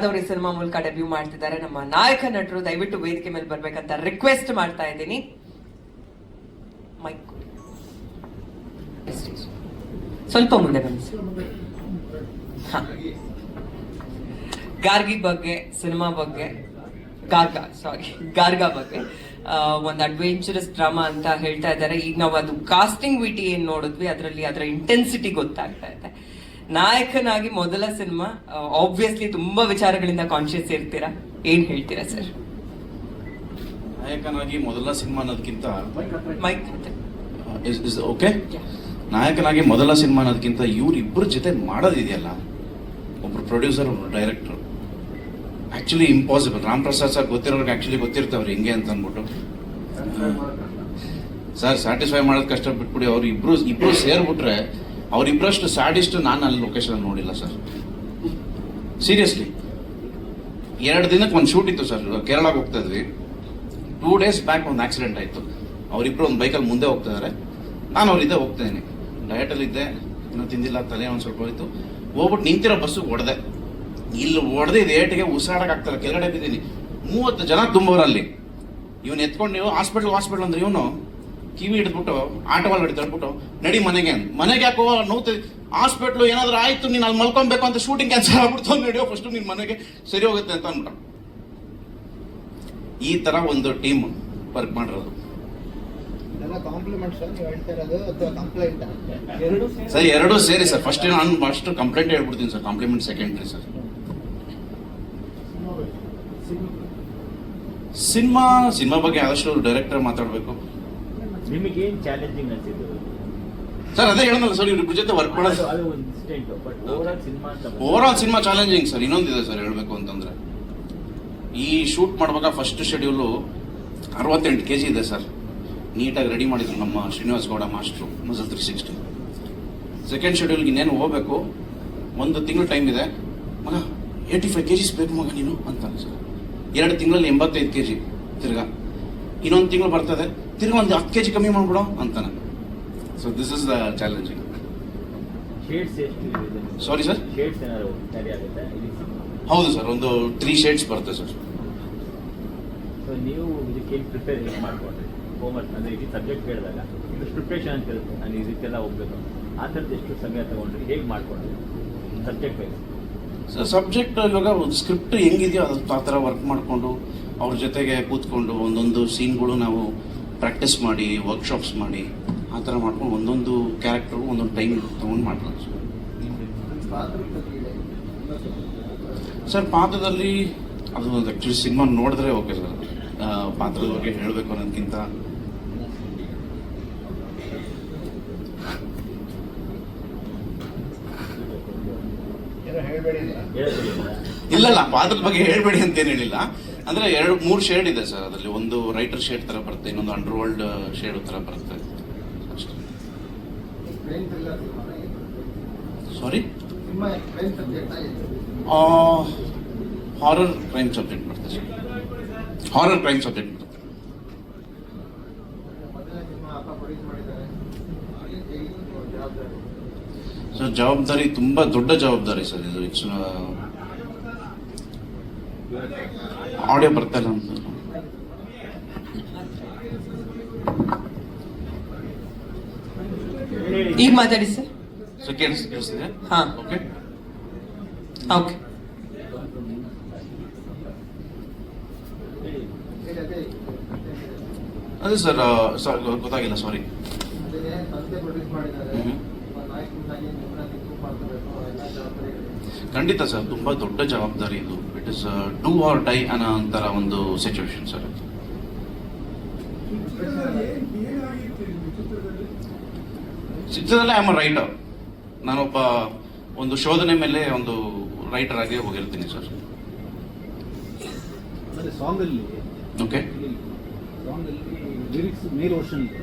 ಅವರು ಈ ಸಿನಿಮಾ ಮೂಲಕ ಡೆಬ್ಯೂ ಮಾಡ್ತಿದ್ದಾರೆ. ನಮ್ಮ ನಾಯಕ ನಟರು ದಯವಿಟ್ಟು ವೇದಿಕೆ ಮೇಲೆ ಬರ್ಬೇಕಂತ ರಿಕ್ವೆಸ್ಟ್ ಮಾಡ್ತಾ ಇದ್ದೀನಿ. ಮೈಕ್ ಸ್ವಲ್ಪ ಮುಂದೆ ಬನ್ನಿ. ಗಾರ್ಗಿ ಬಗ್ಗೆ, ಸಿನಿಮಾ ಬಗ್ಗೆ, ಗಾರ್ಗಾ ಬಗ್ಗೆ ಒಂದು ಅಡ್ವೆಂಚರಸ್ ಡ್ರಾಮಾ ಅಂತ ಹೇಳ್ತಾ ಇದ್ದಾರೆ. ಈಗ ನಾವು ಅದು ಕಾಸ್ಟಿಂಗ್ ವಿಟಿ ಏನ್ ನೋಡಿದ್ವಿ, ಅದರಲ್ಲಿ ಅದರ ಇಂಟೆನ್ಸಿಟಿ ಗೊತ್ತಾಗ್ತಾ ಇದೆ. ನಾಯಕನಾಗಿ ಮೊದಲ ಸಿನಿಮಾ, ಆಬ್ವಿಯಸ್ಲಿ ತುಂಬಾ ವಿಚಾರಗಳಿಂದ ಕಾನ್ಶಿಯಸ್ ಇರ್ತೀರಾ, ಏನ್ ಹೇಳ್ತೀರಾ ಸರ್? ನಾಯಕನಾಗಿ ಮೊದಲ ಸಿನಿಮಾ ಅನ್ನೋದಕ್ಕಿಂತ ಓಕೆ, ನಾಯಕನಾಗಿ ಮೊದಲ ಸಿನಿಮಾ ಅನ್ನೋದಕ್ಕಿಂತ ಇವ್ರಿಬ್ಬರ ಜೊತೆ ಮಾಡೋದಿದೆಯಲ್ಲ, ಒಬ್ರು ಪ್ರೊಡ್ಯೂಸರ್ ಒಬ್ರು director, actually impossible. Ram Prasad sir ಗೊತ್ತಿರೋರಿಗೆ ಆಕ್ಚುಲಿ ಗೊತ್ತಿರ್ತಾವ್ರಿ ಹೆಂಗೆ ಅಂತ ಅಂದ್ಬಿಟ್ಟು ಸರ್ ಸ್ಯಾಟಿಸ್ಫೈ ಮಾಡೋದು ಕಷ್ಟ ಬಿಟ್ಬಿಡಿ. ಅವ್ರು ಇಬ್ರು ಸೇರ್ಬಿಟ್ರೆ ಅವ್ರಿಬ್ರಷ್ಟು ಸ್ಯಾಡಿಸ್ಟ್ ನಾನು ಅಲ್ಲಿ ಲೊಕೇಶನ್ ನೋಡಿಲ್ಲ ಸರ್. ಸೀರಿಯಸ್ಲಿ 2 ದಿನಕ್ಕೆ ಒಂದು ಶೂಟ್ ಇತ್ತು ಸರ್. ಕೇರಳಕ್ಕೆ ಹೋಗ್ತಾ ಇದ್ವಿ. 2 days ಬ್ಯಾಕ್ ಒಂದು ಆಕ್ಸಿಡೆಂಟ್ ಆಯ್ತು. ಅವರಿಬ್ರು ಒಂದು ಬೈಕಲ್ಲಿ ಮುಂದೆ ಹೋಗ್ತಾ ಇದಾರೆ, ನಾನು ಅವ್ರಿದ್ದೆ ಹೋಗ್ತಾ ಇದ್ದೀನಿ. ಡಯಟಲ್ಲಿ ಇದ್ದೆ, ಇನ್ನೂ ತಿಂದಿಲ್ಲ, ತಲೆ ಒಂದು ಸ್ವಲ್ಪ ಹೋಯ್ತು. ಹೋಗ್ಬಿಟ್ಟು ನಿಂತಿರೋ ಬಸ್ಸಿಗೆ ಹೊಡೆದೆ. ಇಲ್ಲಿ ಹೊಡೆದಿದ್ದು ಏಟಿಗೆ ಉಸಿರಾಡಕ್ಕೆ ಆಗ್ತಾರೆ, ಕೆಳಗಡೆ ಬಿದ್ದೀನಿ. 30 ಜನ ತುಂಬವರಲ್ಲಿ. ಇವನು ಎತ್ಕೊಂಡು ನೀವು ಹಾಸ್ಪಿಟ್ಲ್ ಅಂದ್ರೆ ಇವನು ಕಿವಿ ಹಿಡಿದ್ಬಿಟ್ಟು ಆಟೋಲ್ಲಿ ಹಿಡಿದ್ಬಿಟ್ಟು ನಡಿ ಮನೆಗೆ ಯಾಕೋ ನೋವು, ಹಾಸ್ಪಿಟ್ಲು ಏನಾದ್ರೂ ಆಯ್ತು, ನೀನು ಅಲ್ಲಿ ಮಲ್ಕೊಬೇಕು ಅಂತ ಶೂಟಿಂಗ್ ಕ್ಯಾನ್ಸಲ್ ಆಗ್ಬಿಡ್ತು, ನಡಿಯೋ ಫಸ್ಟ್ ನಿನ್ ಮನೆಗೆ ಸರಿ ಹೋಗುತ್ತೆ ಅಂತ ಅಂದ್ಬಿಟ್ಟು. ಈ ತರ ಒಂದು ಟೀಮ್ ವರ್ಕ್ ಮಾಡಿರೋದು ಸರ್. ಎರಡೂ ಸೇರಿ ಸರ್. ಫಸ್ಟ್ ಕಂಪ್ಲೇಂಟ್ ಹೇಳ್ಬಿಡ್ತೀನಿ sir, compliment secondary sir. Cinema ಬಗ್ಗೆ ಆದಷ್ಟು ಡೈರೆಕ್ಟರ್ ಮಾತಾಡ್ಬೇಕು. ನಿಮಗೆ ಏನ್ ಚಾಲೆಂಜಿಂಗ್ ಅನ್ಸಿದ್ದು ಸರ್? ಅದೇ ಹೇಳೋಣ ಸರ್, ಇವ್ರ ಜೊತೆ ವರ್ಕ್ ಮಾಡೋದು. Over all cinema challenging sir. ಇನ್ನೊಂದಿದೆ ಸರ್ ಹೇಳ್ಬೇಕು ಅಂತಂದ್ರೆ, ಈ ಶೂಟ್ ಮಾಡುವಾಗ ಫಸ್ಟ್ ಶೆಡ್ಯೂಲು 68 kg ಇದೆ ಸರ್. ನೀಟಾಗಿ ರೆಡಿ ಮಾಡಿದ್ರು ನಮ್ಮ ಶ್ರೀನಿವಾಸ್ ಗೌಡ ಮಾಸ್ಟ್ರು, ಮಜಲ್ 360. ಸೆಕೆಂಡ್ ಶೆಡ್ಯೂಲ್ಗೆ ಇನ್ನೇನು ಹೋಗ್ಬೇಕು, 1 ತಿಂಗಳು ಟೈಮ್ ಇದೆ. ಮಗ 85 kgs ಬೇಕು ಮಗ ನೀನು ಅಂತಾನೆ ಸರ್. 2 ತಿಂಗಳಲ್ಲಿ 85 kg. ತಿರ್ಗಾ ಇನ್ನೊಂದು ತಿಂಗಳು ಬರ್ತದೆ, ತಿರ್ಗಾ ಒಂದು 10 kg ಕಮ್ಮಿ ಮಾಡ್ಬಿಡೋ ಅಂತಾನೆ. So this is the challenging. Sorry sir? ಹೌದು ಸರ್, ಒಂದು 3 shades ಬರುತ್ತೆ ಸರ್. ನೀವು ಇದಕ್ಕೆ ಪ್ರಿಪೇರ್ ಹೇಗೆ ಮಾಡ್ಕೊಂಡ್ರಿ? ಹೋಮ್ವರ್ಕ್ ಅಂದರೆ ಇದು ಸಬ್ಜೆಕ್ಟ್ ಹೇಳಿದಾಗ ಇದು ಪ್ರಿಪ್ರೇಷನ್ ಅಂತ ಇರುತ್ತೆ, ನಾನು ಇದಕ್ಕೆಲ್ಲ ಹೋಗ್ಬೇಕು, ಆ ಥರದ್ದು ಎಷ್ಟು ಸಮಯ ತಗೊಂಡ್ರಿ, ಹೇಗೆ ಮಾಡ್ಕೊಂಡ್ರಿ ಸಬ್ಜೆಕ್ಟ್ ವೈಸ್? ಸರ್ ಸಬ್ಜೆಕ್ಟ್ ಇವಾಗ ಸ್ಕ್ರಿಪ್ಟ್ ಹೆಂಗಿದೆಯೋ ಅದು ಆ ಥರ ವರ್ಕ್ ಮಾಡಿಕೊಂಡು ಅವ್ರ ಜೊತೆಗೆ ಕೂತ್ಕೊಂಡು ಒಂದೊಂದು ಸೀನ್ಗಳು ನಾವು ಪ್ರಾಕ್ಟೀಸ್ ಮಾಡಿ, ವರ್ಕ್ಶಾಪ್ಸ್ ಮಾಡಿ, ಆ ಥರ ಮಾಡ್ಕೊಂಡು ಒಂದೊಂದು ಕ್ಯಾರೆಕ್ಟರ್ ಒಂದೊಂದು ಟೈಮ್ ತೊಗೊಂಡು ಮಾಡ್ಬೋದು ಸರ್. ಪಾತ್ರದಲ್ಲಿ ಅದು ಆ್ಯಕ್ಚುಲಿ ಸಿನಿಮಾ ನೋಡಿದ್ರೆ ಓಕೆ ಸರ್. ಪಾತ್ರದ ಬಗ್ಗೆ ಹೇಳಬೇಕು ಅನ್ನೋದಕ್ಕಿಂತ ಇಲ್ಲ, ಪಾತ್ರದ ಬಗ್ಗೆ ಹೇಳ್ಬೇಡಿ ಅಂತೇನು ಹೇಳಿಲ್ಲ. ಅಂದ್ರೆ 2-3 ಶೇಡ್ ಇದೆ ಸರ್ ಅದರಲ್ಲಿ. ಒಂದು ರೈಟರ್ ಶೇಡ್ ತರ ಬರುತ್ತೆ, ಇನ್ನೊಂದು ಅಂಡರ್ ವರ್ಲ್ಡ್ ಶೇಡ್ ತರ ಬರುತ್ತೆ. ಸಾರಿ, ಹಾರರ್ ಕ್ರೈಮ್ ಸಬ್ಜೆಕ್ಟ್ ಬರುತ್ತೆ ಸರ್. ಹಾರರ್ ಕ್ರೈಮ್ ಸಬ್ಜೆಕ್ಟ್ ಬರುತ್ತೆ. ಸರ್ ಜವಾಬ್ದಾರಿ ತುಂಬಾ ದೊಡ್ಡ ಜವಾಬ್ದಾರಿ ಸರ್ ಇದು. ಇಟ್ಸ್ ಆಡಿಯೋ ಬರ್ತಾ ಇಲ್ಲ ಅಂತ. ಈಗ ಮಾತಾಡಿ ಸರ್. ಸೊ ಕೇಳಿಸ್ತಿದೆ? ಹಾ, ಓಕೆ ಓಕೆ. ಅದೇ ಸರ್, ಗೊತ್ತಾಗಿಲ್ಲ, ಸಾರಿ. ಖಂಡಿತ ಸರ್, ತುಂಬಾ ದೊಡ್ಡ ಜವಾಬ್ದಾರಿ ಇದು. It is do or die ಅನ್ನೋ ಒಂಥರ ಒಂದು ಸಿಚುವೇಶನ್ ಸರ್. ಚಿತ್ರದಲ್ಲಿ ಐ ಆಮ್ ಅ ರೈಟರ್. ನಾನೊಬ್ಬ ಒಂದು ಶೋಧನೆ ಮೇಲೆ ಒಂದು ರೈಟರ್ ಆಗಿ ಹೋಗಿರ್ತೀನಿ ಸರ್. ಓಕೆ,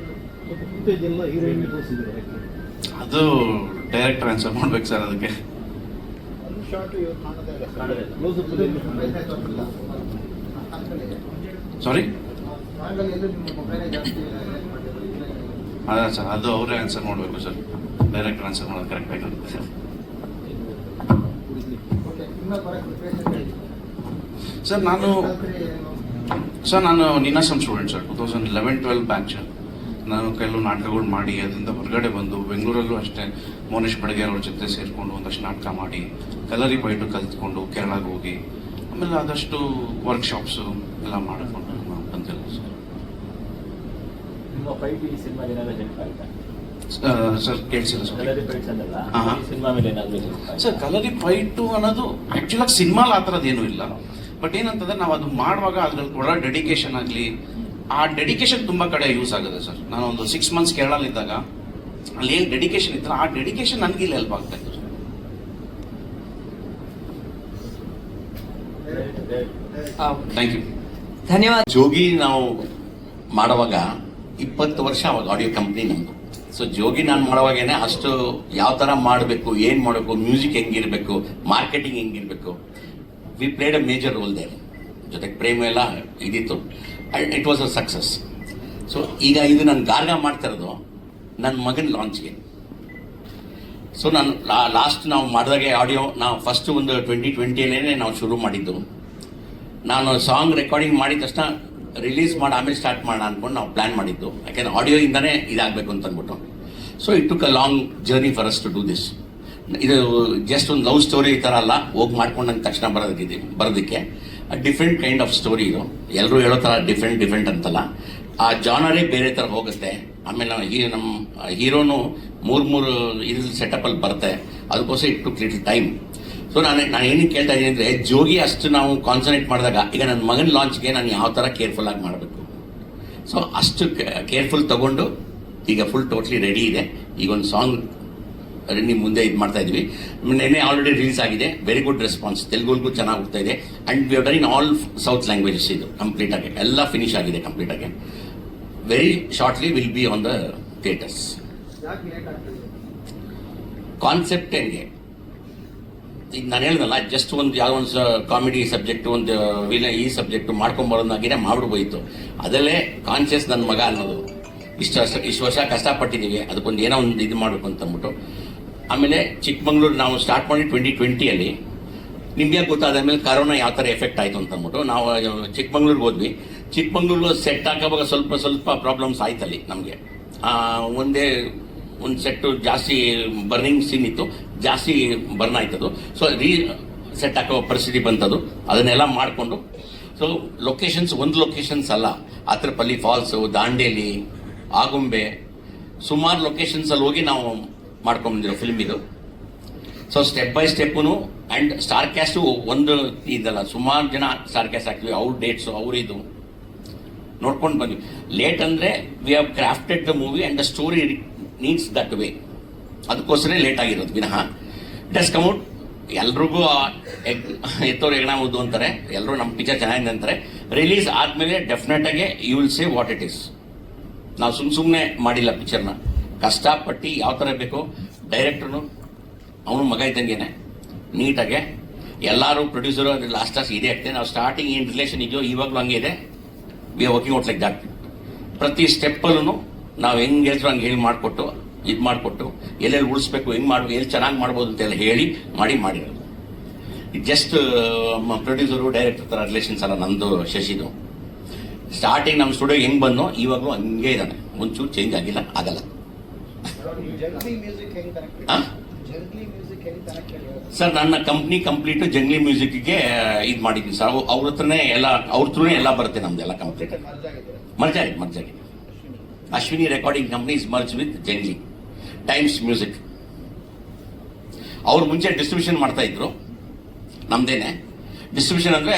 ಅದು ಡೈರೆಕ್ಟರ್ ಆನ್ಸರ್ ಮಾಡ್ಬೇಕು ಸರ್ ಅದಕ್ಕೆ. ಸಾರಿ, ಅದೇ ಸರ್, ಅದು ಅವರೇ ಆನ್ಸರ್ ಮಾಡಬೇಕು ಸರ್. ಡೈರೆಕ್ಟರ್ ಆನ್ಸರ್ ಮಾಡೋದು ಕರೆಕ್ಟ್ ಆಗಿರುತ್ತೆ. ಸರ್ ನಾನು ನೀನಾಸಂ ಸ್ಟೂಡೆಂಟ್ ಸರ್, 2011-12 ಬ್ಯಾಚ್. ನಾನು ಕೆಲವು ನಾಟಕಗಳು ಮಾಡಿ ಅದರಿಂದ ಹೊರಗಡೆ ಬಂದು ಬೆಂಗಳೂರಲ್ಲೂ ಅಷ್ಟೇ ಮೋನೇಶ್ ಬೆಳಗೇರ್ ಅವ್ರ ಜೊತೆ ಸೇರಿಕೊಂಡು ಒಂದಷ್ಟು ನಾಟಕ ಮಾಡಿ ಕಲರಿ ಬೈಟು ಕಲ್ತ್ಕೊಂಡು ಕೇರಳಕ್ಕೆ ಹೋಗಿ ಆಮೇಲೆ ಆದಷ್ಟು ವರ್ಕ್ಶಾಪ್ಸು ಎಲ್ಲ ಮಾಡಿಕೊಂಡು ನಾವು ಬಂದಿಲ್ಲ ಸರ್. ನಿಮ್ಮ ಫೈಟ್ ಈ ಸಿನಿಮಾಗೆ ಏನಾದರೂ ಹೆಲ್ಪ್ ಆಯ್ತಾ? ಸರ್ ಕೇಳಿಸಿಲ್ಲ ಸರ್. ಕಲರಿ ಫೈಟ್ಸ್ ಅಂದಲ್ಲ, ಹಾ. ಈ ಸಿನಿಮಾ ಮೇಲೆ ಏನಾದರೂ ಹೆಲ್ಪ್ ಆಯ್ತಾ? ಸರ್ ಕಲರಿ ಫೈಟು ಅನ್ನೋದು ಆ್ಯಕ್ಚುಲಾಗಿ ಸಿನಿಮಾಲ್ ಆ ಥರದ್ದೇನೂ ಇಲ್ಲ. ಬಟ್ ಏನಂತಂದ್ರೆ ನಾವು ಅದು ಮಾಡುವಾಗ ಅದ್ರಲ್ಲಿ ಕೊಡೋ ಡೆಡಿಕೇಶನ್ ಆಗಲಿ, ಆ ಡೆಡಿಕೇಶನ್ ತುಂಬ ಕಡೆ ಯೂಸ್ ಆಗುತ್ತೆ ಸರ್. ನಾನು ಒಂದು 6 months ಕೇರಳಲ್ಲಿದ್ದಾಗ ಅಲ್ಲಿ ಏನು ಡೆಡಿಕೇಶನ್ ಇತ್ತಲ್ಲ ಆ ಡೆಡಿಕೇಶನ್ ನನಗೆ ಇಲ್ಲಿ ಹೆಲ್ಪ್ ಆಗ್ತಾ ಇತ್ತು ಸರ್. Thank you. ಧನ್ಯವಾದ. ಜೋಗಿ ನಾವು ಮಾಡುವಾಗ 20 ವರ್ಷ ಅವಾಗ ಆಡಿಯೋ ಕಂಪ್ನಿ ನಮ್ಮದು. ಸೊ ಜೋಗಿ ನಾನು ಮಾಡುವಾಗೇನೆ ಅಷ್ಟು ಯಾವ ಥರ ಮಾಡಬೇಕು, ಏನು ಮಾಡಬೇಕು, ಮ್ಯೂಸಿಕ್ ಹೆಂಗಿರಬೇಕು, ಮಾರ್ಕೆಟಿಂಗ್ ಹೆಂಗಿರಬೇಕು, we played a major role there. ಜೊತೆಗೆ ಪ್ರೇಮ ಎಲ್ಲ ಇದಿತ್ತು. It was a success. So ಈಗ ಇದು ನಾನು ಗಾರ್ಗ ಮಾಡ್ತಾ ಇರೋದು ನನ್ನ ಮಗನ ಲಾಂಚ್ಗೆ. ಸೊ ನಾನು ಲಾಸ್ಟ್ ನಾವು ಮಾಡಿದಾಗೆ ಆಡಿಯೋ ನಾವು ಫಸ್ಟ್ ಒಂದು 2020 ನಾವು ಶುರು ಮಾಡಿದ್ದು. ನಾನು ಸಾಂಗ್ ರೆಕಾರ್ಡಿಂಗ್ ಮಾಡಿದ ತಕ್ಷಣ ರಿಲೀಸ್ ಮಾಡಿ ಆಮೇಲೆ ಸ್ಟಾರ್ಟ್ ಮಾಡೋಣ ಅಂದ್ಕೊಂಡು ನಾವು ಪ್ಲ್ಯಾನ್ ಮಾಡಿದ್ದು. ಯಾಕೆಂದ್ರೆ ಆಡಿಯೋಯಿಂದನೇ ಇದಾಗಬೇಕು ಅಂತ ಅಂದ್ಬಿಟ್ಟು. So it took a long journey for us to do this. ಇದು ಜಸ್ಟ್ ಒಂದು ಲವ್ ಸ್ಟೋರಿ ಈ ಥರ ಅಲ್ಲ, ಹೋಗಿ ಮಾಡ್ಕೊಂಡು ನಂಗೆ ತಕ್ಷಣ ಬರೋದಕ್ಕೆ ಡಿಫ್ರೆಂಟ್ ಕೈಂಡ್ ಆಫ್ ಸ್ಟೋರಿ ಇದು. ಎಲ್ಲರೂ ಹೇಳೋ ಥರ ಡಿಫ್ರೆಂಟ್ ಅಂತಲ್ಲ, ಆ ಜಾನರೇ ಬೇರೆ ಥರ ಹೋಗುತ್ತೆ. ಆಮೇಲೆ ನಮ್ಮ ಹೀರೋನು ಮೂರು ಇದು ಸೆಟಪಲ್ಲಿ ಬರುತ್ತೆ. ಅದಕ್ಕೋಸ್ಕರ it took little time. So ನಾನು ಏನಕ್ಕೆ ಕೇಳ್ತಾ ಇದ್ದೀನಿ ಅಂದರೆ, ಜೋಗಿ ಅಷ್ಟು ನಾವು ಕಾನ್ಸಂಟ್ರೇಟ್ ಮಾಡಿದಾಗ ಈಗ ನನ್ನ ಮಗನ ಲಾಂಚ್ಗೆ ನಾನು ಯಾವ ಥರ ಕೇರ್ಫುಲ್ ಆಗಿ ಮಾಡಬೇಕು. ಸೊ ಅಷ್ಟು ಕೇರ್ಫುಲ್ ತಗೊಂಡು ಈಗ ಫುಲ್ ಟೋಟ್ಲಿ ರೆಡಿ ಇದೆ. ಈಗ ಒಂದು ಸಾಂಗ್ ನಿಮ್ಮ ಮುಂದೆ ಇದು ಮಾಡ್ತಾ ಇದ್ವಿ. ನೆನ್ನೆ ಆಲ್ರೆಡಿ ರಿಲೀಸ್ ಆಗಿದೆ. Very good response. ತೆಲುಗುಗೂ ಚೆನ್ನಾಗಿ ಹೋಗ್ತಾ ಇದೆ. And we have done in all South languages. ಇದು ಕಂಪ್ಲೀಟಾಗಿ ಎಲ್ಲ ಫಿನಿಶ್ ಆಗಿದೆ ಕಂಪ್ಲೀಟಾಗಿ. Very shortly will be on the theaters. Concept ಹೆಂಗೆ ಈಗ ನಾನು ಹೇಳಿದ್ನಲ್ಲ, ಜಸ್ಟ್ ಒಂದು ಯಾವುದೋ ಒಂದು ಕಾಮಿಡಿ ಸಬ್ಜೆಕ್ಟು, ಒಂದು ಈ ಸಬ್ಜೆಕ್ಟು ಮಾಡ್ಕೊಂಬರೋದಾಗಿನೇ ಮಾಡ್ಬಿಡ್ಬೋಯಿತು. ಅದಲ್ಲೇ ಕಾನ್ಷಿಯಸ್ ನನ್ನ ಮಗ ಅನ್ನೋದು. ಇಷ್ಟು ವರ್ಷ ಕಷ್ಟಪಟ್ಟಿದ್ದೀವಿ, ಅದಕ್ಕೊಂದು ಏನೋ ಒಂದು ಇದು ಮಾಡಬೇಕು ಅಂತಂದ್ಬಿಟ್ಟು. ಆಮೇಲೆ ಚಿಕ್ಕಮಂಗ್ಳೂರು ನಾವು ಸ್ಟಾರ್ಟ್ ಮಾಡಿ 2020 ನಿಮಗೆ ಗೊತ್ತಾದ ಮೇಲೆ ಕರೋನಾ ಯಾವ ಥರ ಎಫೆಕ್ಟ್ ಆಯಿತು ಅಂತಂದ್ಬಿಟ್ಟು ನಾವು ಚಿಕ್ಕಮಂಗ್ಳೂರಿಗೆ ಹೋದ್ವಿ. ಚಿಕ್ಕಮಂಗ್ಳೂರು ಸೆಟ್ ಹಾಕೋವಾಗ ಸ್ವಲ್ಪ ಪ್ರಾಬ್ಲಮ್ಸ್ ಆಯ್ತಲ್ಲಿ ನಮಗೆ. ಒಂದು ಸೆಟ್ಟು ಜಾಸ್ತಿ ಬರ್ನಿಂಗ್ ಸೀನ್ ಇತ್ತು, ಜಾಸ್ತಿ ಬರ್ನ್ ಆಯ್ತದು. ಸೊ ಸೆಟ್ ಹಾಕೋ ಪರಿಸ್ಥಿತಿ ಬಂತದು. ಅದನ್ನೆಲ್ಲ ಮಾಡಿಕೊಂಡು ಸೊ ಒಂದು ಲೊಕೇಶನ್ಸ್ ಅಲ್ಲ, ಆತ್ರಪಲ್ಲಿ ಫಾಲ್ಸು, ದಾಂಡೇಲಿ, ಆಗುಂಬೆ, ಸುಮಾರು ಲೊಕೇಶನ್ಸಲ್ಲಿ ಹೋಗಿ ನಾವು ಮಾಡ್ಕೊಂಡ್ಬಂದಿರೋ ಫಿಲ್ಮ್ ಇದು. So step by step and star caste ಒಂದು ಇದಲ್ಲ, ಸುಮಾರು ಜನ ಸ್ಟಾರ್ ಕ್ಯಾಸ್ಟ್ ಹಾಕ್ತೀವಿ. ಅವ್ರ ಡೇಟ್ಸು ಇದು ನೋಡ್ಕೊಂಡು ಬಂದ್ವಿ. ಲೇಟ್ ಅಂದರೆ we have crafted the movie and the story needs that way. ಅದಕ್ಕೋಸ್ಕರ ಲೇಟ್ ಆಗಿರೋದು ವಿನಃ ಇಟ್ ಹಸ್ ಕಮ್ ಔಟ್. ಎಲ್ರಿಗೂ ಎತ್ತೋರು ಹೆಗಣ ಉದ್ದು ಅಂತಾರೆ, ಎಲ್ಲರೂ ನಮ್ಮ ಪಿಕ್ಚರ್ ಚೆನ್ನಾಗಿದೆ ಅಂತಾರೆ. ರಿಲೀಸ್ ಆದಮೇಲೆ ಡೆಫಿನೆಟಾಗಿ you will say what it is. ನಾವು ಸುಮ್ಮನೆ ಮಾಡಿಲ್ಲ ಪಿಕ್ಚರ್ನ, ಕಷ್ಟಪಟ್ಟು ಯಾವ ಥರ ಬೇಕೋ ಡೈರೆಕ್ಟ್ರು ಅವನು ಮಗ ಇದ್ದಂಗೆನೆ ನೀಟಾಗೆ ಎಲ್ಲರೂ ಪ್ರೊಡ್ಯೂಸರು ಅದು ಲಾಸ್ಟ್ ಇದೆ ಆಗ್ತದೆ. ನಾವು ಸ್ಟಾರ್ಟಿಂಗ್ ಏನು ರಿಲೇಷನ್ ಇದೆಯೋ ಇವಾಗಲೂ ಹಂಗೆ ಇದೆ. We are working out like that. ಪ್ರತಿ ಸ್ಟೆಪ್ಪಲ್ಲೂ ನಾವು ಹೆಂಗೆ ಹೇಳ್ತೀರೋ ಹಂಗೆ ಹೇಳಿ ಮಾಡಿಕೊಟ್ಟು ಎಲ್ಲೆಲ್ಲಿ ಉಳಿಸ್ಬೇಕು, ಹೆಂಗೆ ಮಾಡ್ಬೇಕು, ಎಲ್ಲಿ ಚೆನ್ನಾಗಿ ಮಾಡ್ಬೋದು ಅಂತೆಲ್ಲ ಹೇಳಿ ಮಾಡಿರೋದು. ಇದು ಜಸ್ಟ್ ಪ್ರೊಡ್ಯೂಸರು ಡೈರೆಕ್ಟರ್ ಥರ ರಿಲೇಷನ್ಸ್ ಅಲ್ಲ ನಂದು ಶಶಿದು. ಸ್ಟಾರ್ಟಿಂಗ್ ನಮ್ಮ ಸ್ಟುಡಿಯೋ ಹೆಂಗೆ ಬಂದೋ ಇವಾಗಲೂ ಹಂಗೆ ಇದ್ದಾನೆ, ಒಂಚೂರು ಚೇಂಜ್ ಆಗಲ್ಲ. ಸರ್ ನನ್ನ ಕಂಪ್ನಿ ಕಂಪ್ಲೀಟು ಜಂಗ್ಲಿ ಮ್ಯೂಸಿಕ್ಗೆ ಇದು ಮಾಡಿದ್ದೀನಿ ಸರ್. ಅವ್ರ ಥ್ರೂನೇ ಎಲ್ಲ ಬರುತ್ತೆ ನಮ್ದೆಲ್ಲ ಕಂಪ್ಲೀಟ್. ಮರ್ಜ್ ಆಗಿದೆ. Ashwini recording company is merge with Jungli times music. ಅವ್ರು ಮುಂಚೆ ಡಿಸ್ಟ್ರಿಬ್ಯೂಷನ್ ಮಾಡ್ತಾ ಇದ್ರು, ನಮ್ದೇನೆ ಡಿಸ್ಟ್ರಿಬ್ಯೂಷನ್ ಅಂದರೆ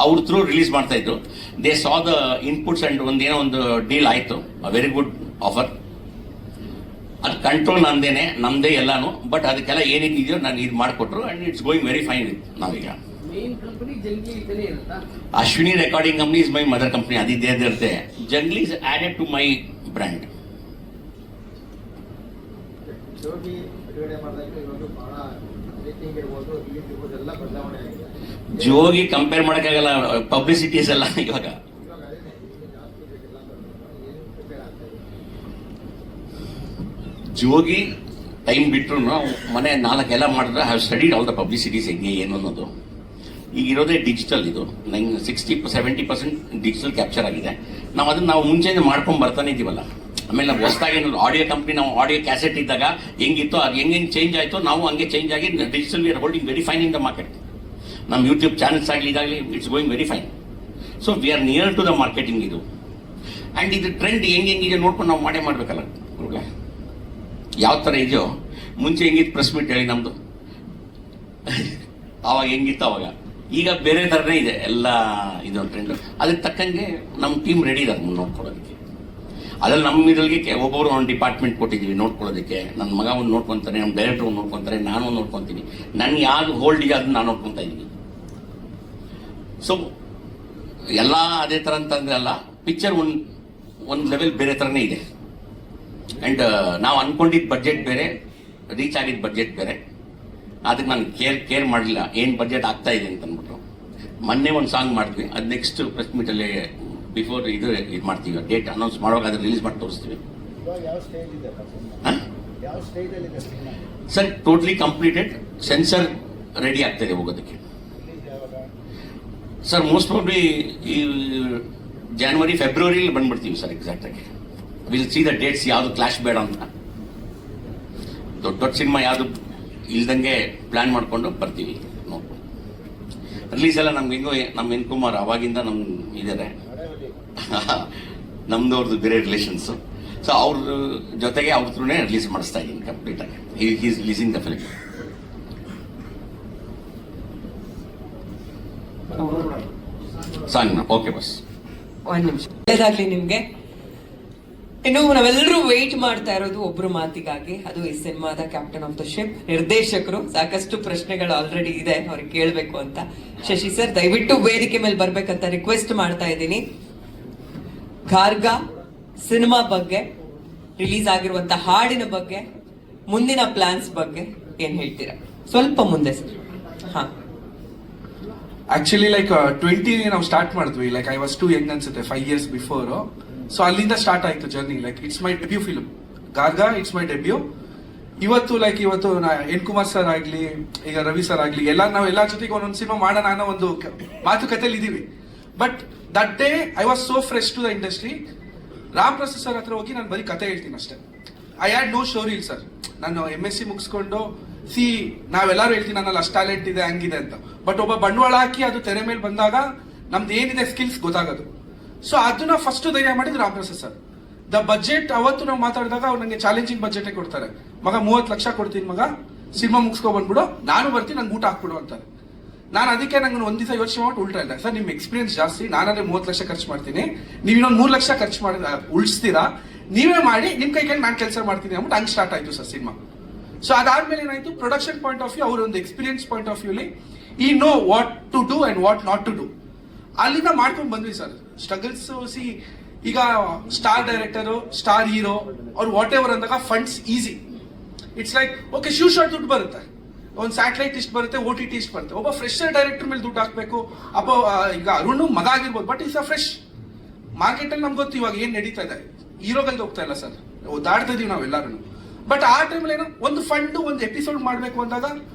ಅವ್ರ ಥ್ರೂ ರಿಲೀಸ್ ಮಾಡ್ತಾ ಇದ್ರು. They saw the inputs and ಒಂದು ಡೀಲ್ ಆಯಿತು, ವೆರಿ ಗುಡ್ ಆಫರ್. ಅದು ಕಂಟ್ರೋಲ್ ನಮ್ದೇ ಎಲ್ಲಾನು. ಬಟ್ ಅದಕ್ಕೆಲ್ಲ ಏನೇನಿದೆಯೋ ನಾನು ಇದು ಮಾಡಿಕೊಟ್ರು and it's going very fine with ನಾವೀಗ. Ashwini recording company is my mother company, ಅದಿದ್ದೇ ಇರುತ್ತೆ. Junglee is added to my brand. Jogi compare ಮಾಡೋಕ್ಕಾಗಲ್ಲ, ಪಬ್ಲಿಸಿಟೀಸ್ ಎಲ್ಲ ಇವಾಗ. ಜೋಗಿ ಟೈಮ್ ಬಿಟ್ಟರು ಮನೆ 4 ಮಾಡಿದ್ರೆ have studied all the publicities ಹೆಂಗೆ ಏನು ಅನ್ನೋದು. ಈಗಿರೋದೇ ಡಿಜಿಟಲ್ ಇದು. 60-70% ಡಿಜಿಟಲ್ ಕ್ಯಾಪ್ಚರ್ ಆಗಿದೆ. ನಾವು ಮುಂಚೆಯಿಂದ ಮಾಡ್ಕೊಂಡು ಬರ್ತಾನೆ ಇದ್ದೀವಲ್ಲ. ಆಮೇಲೆ ನಾವು ಹೊಸದಾಗಿ ಆಡಿಯೋ ಕಂಪ್ನಿ, ನಾವು ಆಡಿಯೋ ಕ್ಯಾಸೆಟ್ ಇದ್ದಾಗ ಹೆಂಗಿತ್ತು ಅದು ಹೆಂಗೆ ಚೇಂಜ್ ಆಯಿತು, ನಾವು ಹಂಗೆ ಚೇಂಜ್ ಆಗಿ digital we are holding very fine in the market. ನಮ್ಮ ಯೂಟ್ಯೂಬ್ ಚಾನಲ್ಸ್ ಆಗಲಿ ಇದಾಗಲಿ it's going very fine. So we are near to the marketing ಇದು. ಆ್ಯಂಡ್ ಇದು ಟ್ರೆಂಡ್ ಹೆಂಗಿದೆ ನೋಡ್ಕೊಂಡು ನಾವು ಮಾಡಬೇಕಲ್ಲ ಗುರುಗಳೇ. ಯಾವ ಥರ ಇದೆಯೋ ಮುಂಚೆ ಹೆಂಗಿತ್ತು ಪ್ರೆಸ್ ಮೀಟ್ ಹೇಳಿ ನಮ್ಮದು, ಆವಾಗ ಹೆಂಗಿತ್ತು ಅವಾಗ, ಈಗ ಬೇರೆ ಥರನೇ ಇದೆ ಎಲ್ಲ. ಇದು ಟ್ರೆಂಡ್ ಅದಕ್ಕೆ ತಕ್ಕಂಗೆ ನಮ್ಮ ಟೀಮ್ ರೆಡಿ ಇದ್ದಾರೆ ನೋಡ್ಕೊಳ್ಳೋದಕ್ಕೆ. ಅದ್ರಲ್ಲಿ ನಮ್ಮ ಇದರಲ್ಲಿ ಒಬ್ಬೊಬ್ರು ಒಂದು ಡಿಪಾರ್ಟ್ಮೆಂಟ್ ಕೊಟ್ಟಿದ್ದೀವಿ ನೋಡ್ಕೊಳ್ಳೋದಕ್ಕೆ. ನನ್ನ ಮಗ ಒಂದು ನೋಡ್ಕೊತಾರೆ, ನಮ್ಮ ಡೈರೆಕ್ಟರ್ ಒಂದು ನೋಡ್ಕೊತಾರೆ, ನಾನು ಒಂದು ನೋಡ್ಕೊತೀನಿ. ನನ್ಗೆ ಯಾವುದು ಹೋಲ್ಡ್ ಇದೆ ಅದನ್ನ ನಾನು ನೋಡ್ಕೊತಾ ಇದ್ದೀನಿ. ಸೊ ಎಲ್ಲ ಅದೇ ಥರ ಅಂತಂದ್ರೆ ಅಲ್ಲ, ಪಿಕ್ಚರ್ ಒಂದು ಲೆವೆಲ್ ಬೇರೆ ಥರನೇ ಇದೆ. ಆ್ಯಂಡ್ ನಾವು ಅಂದ್ಕೊಂಡಿದ್ದ ಬಡ್ಜೆಟ್ ಬೇರೆ, ರೀಚ್ ಆಗಿದ್ದ ಬಡ್ಜೆಟ್ ಬೇರೆ. ಅದಕ್ಕೆ ನಾನು ಕೇರ್ ಮಾಡಲಿಲ್ಲ ಏನು ಬಡ್ಜೆಟ್ ಆಗ್ತಾ ಇದೆ ಅಂತ ಅಂದ್ಬಿಟ್ಟು. ಮೊನ್ನೆ ಒಂದು ಸಾಂಗ್ ಮಾಡಿದ್ವಿ, ಅದು ನೆಕ್ಸ್ಟ್ ಪ್ರೆಸ್ ಮೀಟಲ್ಲಿ ಬಿಫೋರ್ ಇದು ಮಾಡ್ತೀವಿ, ಡೇಟ್ ಅನೌನ್ಸ್ ಮಾಡುವಾಗ ಅದನ್ನು ರಿಲೀಸ್ ಮಾಡಿ ತೋರಿಸ್ತೀವಿ. Sir totally completed, censor ready ಆಗ್ತಾಯಿದೆ ಹೋಗೋದಕ್ಕೆ. ಸರ್ ಮೋಸ್ಟ್ ಪ್ರಾಬ್ಲಿ ಈ January, February ಬಂದ್ಬಿಡ್ತೀವಿ ಸರ್ ಎಕ್ಸಾಕ್ಟಾಗಿ. ವಿಲ್ ಸಿ ದ ಡೇಟ್ಸ್, ಯಾವುದು ಕ್ಲಾಶ್ ಬೇಡ ಅಂತ. ದೊಡ್ಡ ಸಿನಿಮಾ ಯಾವುದು ಇಲ್ದಂಗೆ ಪ್ಲ್ಯಾನ್ ಮಾಡಿಕೊಂಡು ಬರ್ತೀವಿ ನೋಡ್ಕೊಂಡು. ರಿಲೀಸ್ ಎಲ್ಲ ನಮ್ಗೆ ಹೆಂಗೋ ನಮ್ಮ ಎನ್ ಕುಮಾರ್ ಅವಾಗಿಂದ ನಮ್ಮ ಇದ್ದಾರೆ, ನಮ್ದು ಅವ್ರದ್ದು ಬೇರೆ ರಿಲೇಷನ್ಸು. ಸೊ ಅವ್ರ ಜೊತೆಗೆ ಅವ್ರ ಥ್ರೂನೇ ರಿಲೀಸ್ ಮಾಡಿಸ್ತಾ ಇದ್ದೀನಿ ಕಂಪ್ಲೀಟಾಗಿ. Is releasing the film. Song okay bus. ಒಂದ್ ನಿಮಿಷ, ಒಳ್ಳೇದಾಗ್ಲಿ ನಿಮ್ಗೆ. ಇನ್ನು ನಾವೆಲ್ಲರೂ ವೇಟ್ ಮಾಡ್ತಾ ಇರೋದು ಒಬ್ರು ಮಾತಿಗಾಗಿ, ಅದು ಈ ಸಿನಿಮಾದ ಕ್ಯಾಪ್ಟನ್ ಆಫ್ ದ ಶಿಪ್ ನಿರ್ದೇಶಕರು. ಸಾಕಷ್ಟು ಪ್ರಶ್ನೆಗಳು ಆಲ್ರೆಡಿ ಇದೆ ಅವ್ರಿಗೆ ಕೇಳಬೇಕು ಅಂತ. ಶಶಿ ಸರ್ ದಯವಿಟ್ಟು ವೇದಿಕೆ ಮೇಲೆ ಬರ್ಬೇಕಂತ ರಿಕ್ವೆಸ್ಟ್ ಮಾಡ್ತಾ ಇದ್ದೀನಿ. ಗಾರ್ಗ ಸಿನಿಮಾ ಬಗ್ಗೆ, ರಿಲೀಸ್ ಆಗಿರುವಂತ ಹಾಡಿನ ಬಗ್ಗೆ, ಮುಂದಿನ ಪ್ಲಾನ್ಸ್ ಬಗ್ಗೆ ಏನ್ ಹೇಳ್ತೀರಾ? ಸ್ವಲ್ಪ ಮುಂದೆ ಸರ್. ಹಾ, ಆಕ್ಚುಲಿ ಲೈಕ್ 20 ನಾವು ಸ್ಟಾರ್ಟ್ ಮಾಡಿದ್ವಿ. Like I was too young ಅನ್ಸುತ್ತೆ, 5 years ಬಿಫೋರ್. ಸೊ ಅಲ್ಲಿಂದ ಸ್ಟಾರ್ಟ್ ಆಯ್ತು journey. Like it's my debut film Garga, it's my debut. ಇವತ್ತು ಎನ್ ಕುಮಾರ್ ಸರ್ ಆಗ್ಲಿ, ಈಗ ರವಿ ಸರ್ ಆಗ್ಲಿ, ನಾವೆಲ್ಲ ಜೊತೆಗೆ ಒಂದೊಂದು ಸಿನಿಮಾ ಮಾಡೋಣ ಅನ್ನೋ ಒಂದು ಮಾತುಕತೆಯಲ್ಲಿ ಇದೀವಿ. But that day I was so fresh to the industry. Ram Prasad sir ಹತ್ರ ಹೋಗಿ ನಾನು ಬರೀ ಕತೆ ಹೇಳ್ತೀನಿ ಅಷ್ಟೇ. I had no story sir. ನಾನು MSc ಮುಗಿಸ್ಕೊಂಡು ನಾವೆಲ್ಲರೂ ಹೇಳ್ತೀನಿ ನನ್ನಲ್ಲಿ ಅಷ್ಟು ಟ್ಯಾಲೆಂಟ್ ಇದೆ ಹಂಗಿದೆ ಅಂತ. ಬಟ್ ಒಬ್ಬ ಬಂಡವಾಳ ಹಾಕಿ ಅದು ತೆರೆ ಮೇಲೆ ಬಂದಾಗ ನಮ್ದು ಏನಿದೆ ಸ್ಕಿಲ್ಸ್ ಗೊತ್ತಾಗೋದು. ಸೊ ಅದನ್ನ ಫಸ್ಟ್ ಧೈರ್ಯ ಮಾಡಿದ್ರು Ram Prasad sir. The budget ಅವತ್ತು ನಾವು ಮಾತಾಡಿದಾಗ ಅವ್ರು ನಂಗೆ ಚಾಲೆಂಜಿಂಗ್ ಬಜೆಟ್ ಕೊಡ್ತಾರೆ. ಮಗ 30 ಲಕ್ಷ ಕೊಡ್ತೀನಿ ಮಗ, ಸಿನಿಮಾ ಮುಗಿಸ್ಕೊ ಬಂದ್ಬಿಡು, ನಾನು ಬರ್ತೀನಿ, ನಂಗೆ ಊಟ ಹಾಕ್ಬಿಡು ಅಂತಾರೆ. ನಾನು ಅದಕ್ಕೆ ನಂಗೆ ಒಂದ್ ದಿವಸ ಯೋಚನೆ ಮಾಡಿ ಉಲ್ಟಾ ಇಲ್ಲ ಸರ್, ನಿಮ್ ಎಕ್ಸ್ಪೀರಿಯನ್ಸ್ ಜಾಸ್ತಿ, ನಾನೇ 30 ಲಕ್ಷ ಖರ್ಚು ಮಾಡ್ತೀನಿ, ನೀವು ಇನ್ನೊಂದು 3 ಲಕ್ಷ ಖರ್ಚು ಮಾಡಿ ಉಳಿಸ್ತೀರಾ, ನೀವೇ ಮಾಡಿ, ನಿಮ್ ಕೈಗೆ ನಾನು ಕೆಲಸ ಮಾಡ್ತೀನಿ ಅಂದ್ಬಿಟ್ಟು ಹಂಗೆ ಸ್ಟಾರ್ಟ್ ಆಯ್ತು ಸರ್ ಸಿನಿಮಾ. ಸೊ ಅದಾದ್ಮೇಲೆ ಏನಾಯ್ತು, ಪ್ರೊಡಕ್ಷನ್ ಪಾಯಿಂಟ್ ಆಫ್ ವ್ಯೂ, ಅವ್ರ ಒಂದು ಎಕ್ಸ್ಪೀರಿಯನ್ಸ್ ಪಾಯಿಂಟ್ ಆಫ್ ವ್ಯೂಲಿ ಈ know what to do and what not to do. ಅಲ್ಲಿಂದ ಮಾಡ್ಕೊಂಡು ಬಂದ್ವಿ ಸರ್. ಸ್ಟ್ರಗಲ್ಸ್ ಈಗ ಸ್ಟಾರ್ ಡೈರೆಕ್ಟರ್, ಸ್ಟಾರ್ ಹೀರೋ, ಅವ್ರು ವಾಟ್ ಎವರ್ ಅಂದಾಗ funds easy. It's like okay, ಶೂ ಶಾಟ್ ದುಡ್ಡು ಬರುತ್ತೆ, ಒಂದು ಸ್ಯಾಟಲೈಟ್ ಇಷ್ಟು ಬರುತ್ತೆ, OTT ಇಷ್ಟು ಬರುತ್ತೆ. ಒಬ್ಬ ಫ್ರೆಶರ್ ಡೈರೆಕ್ಟರ್ ಮೇಲೆ ದುಡ್ಡು ಹಾಕ್ಬೇಕು. ಈಗ ಅರುಣ್ ಮಗ ಆಗಿರ್ಬೋದು, but is a fresh market ಅಲ್ಲಿ. ನಮ್ಗೆ ಗೊತ್ತು ಇವಾಗ ಏನ್ ನಡೀತಾ ಇದೆ, ಹೀರೋಗಲ್ದು ಹೋಗ್ತಾ ಇಲ್ಲ ಸರ್, ದಾಡ್ತಾ ಇದೀವಿ ನಾವೆಲ್ಲರೂ. ಬಟ್ ಆ ಟೈಮಲ್ಲಿ ಏನೋ ಒಂದು ಫಂಡ್, ಒಂದು ಎಪಿಸೋಡ್ ಮಾಡಬೇಕು ಅಂದಾಗ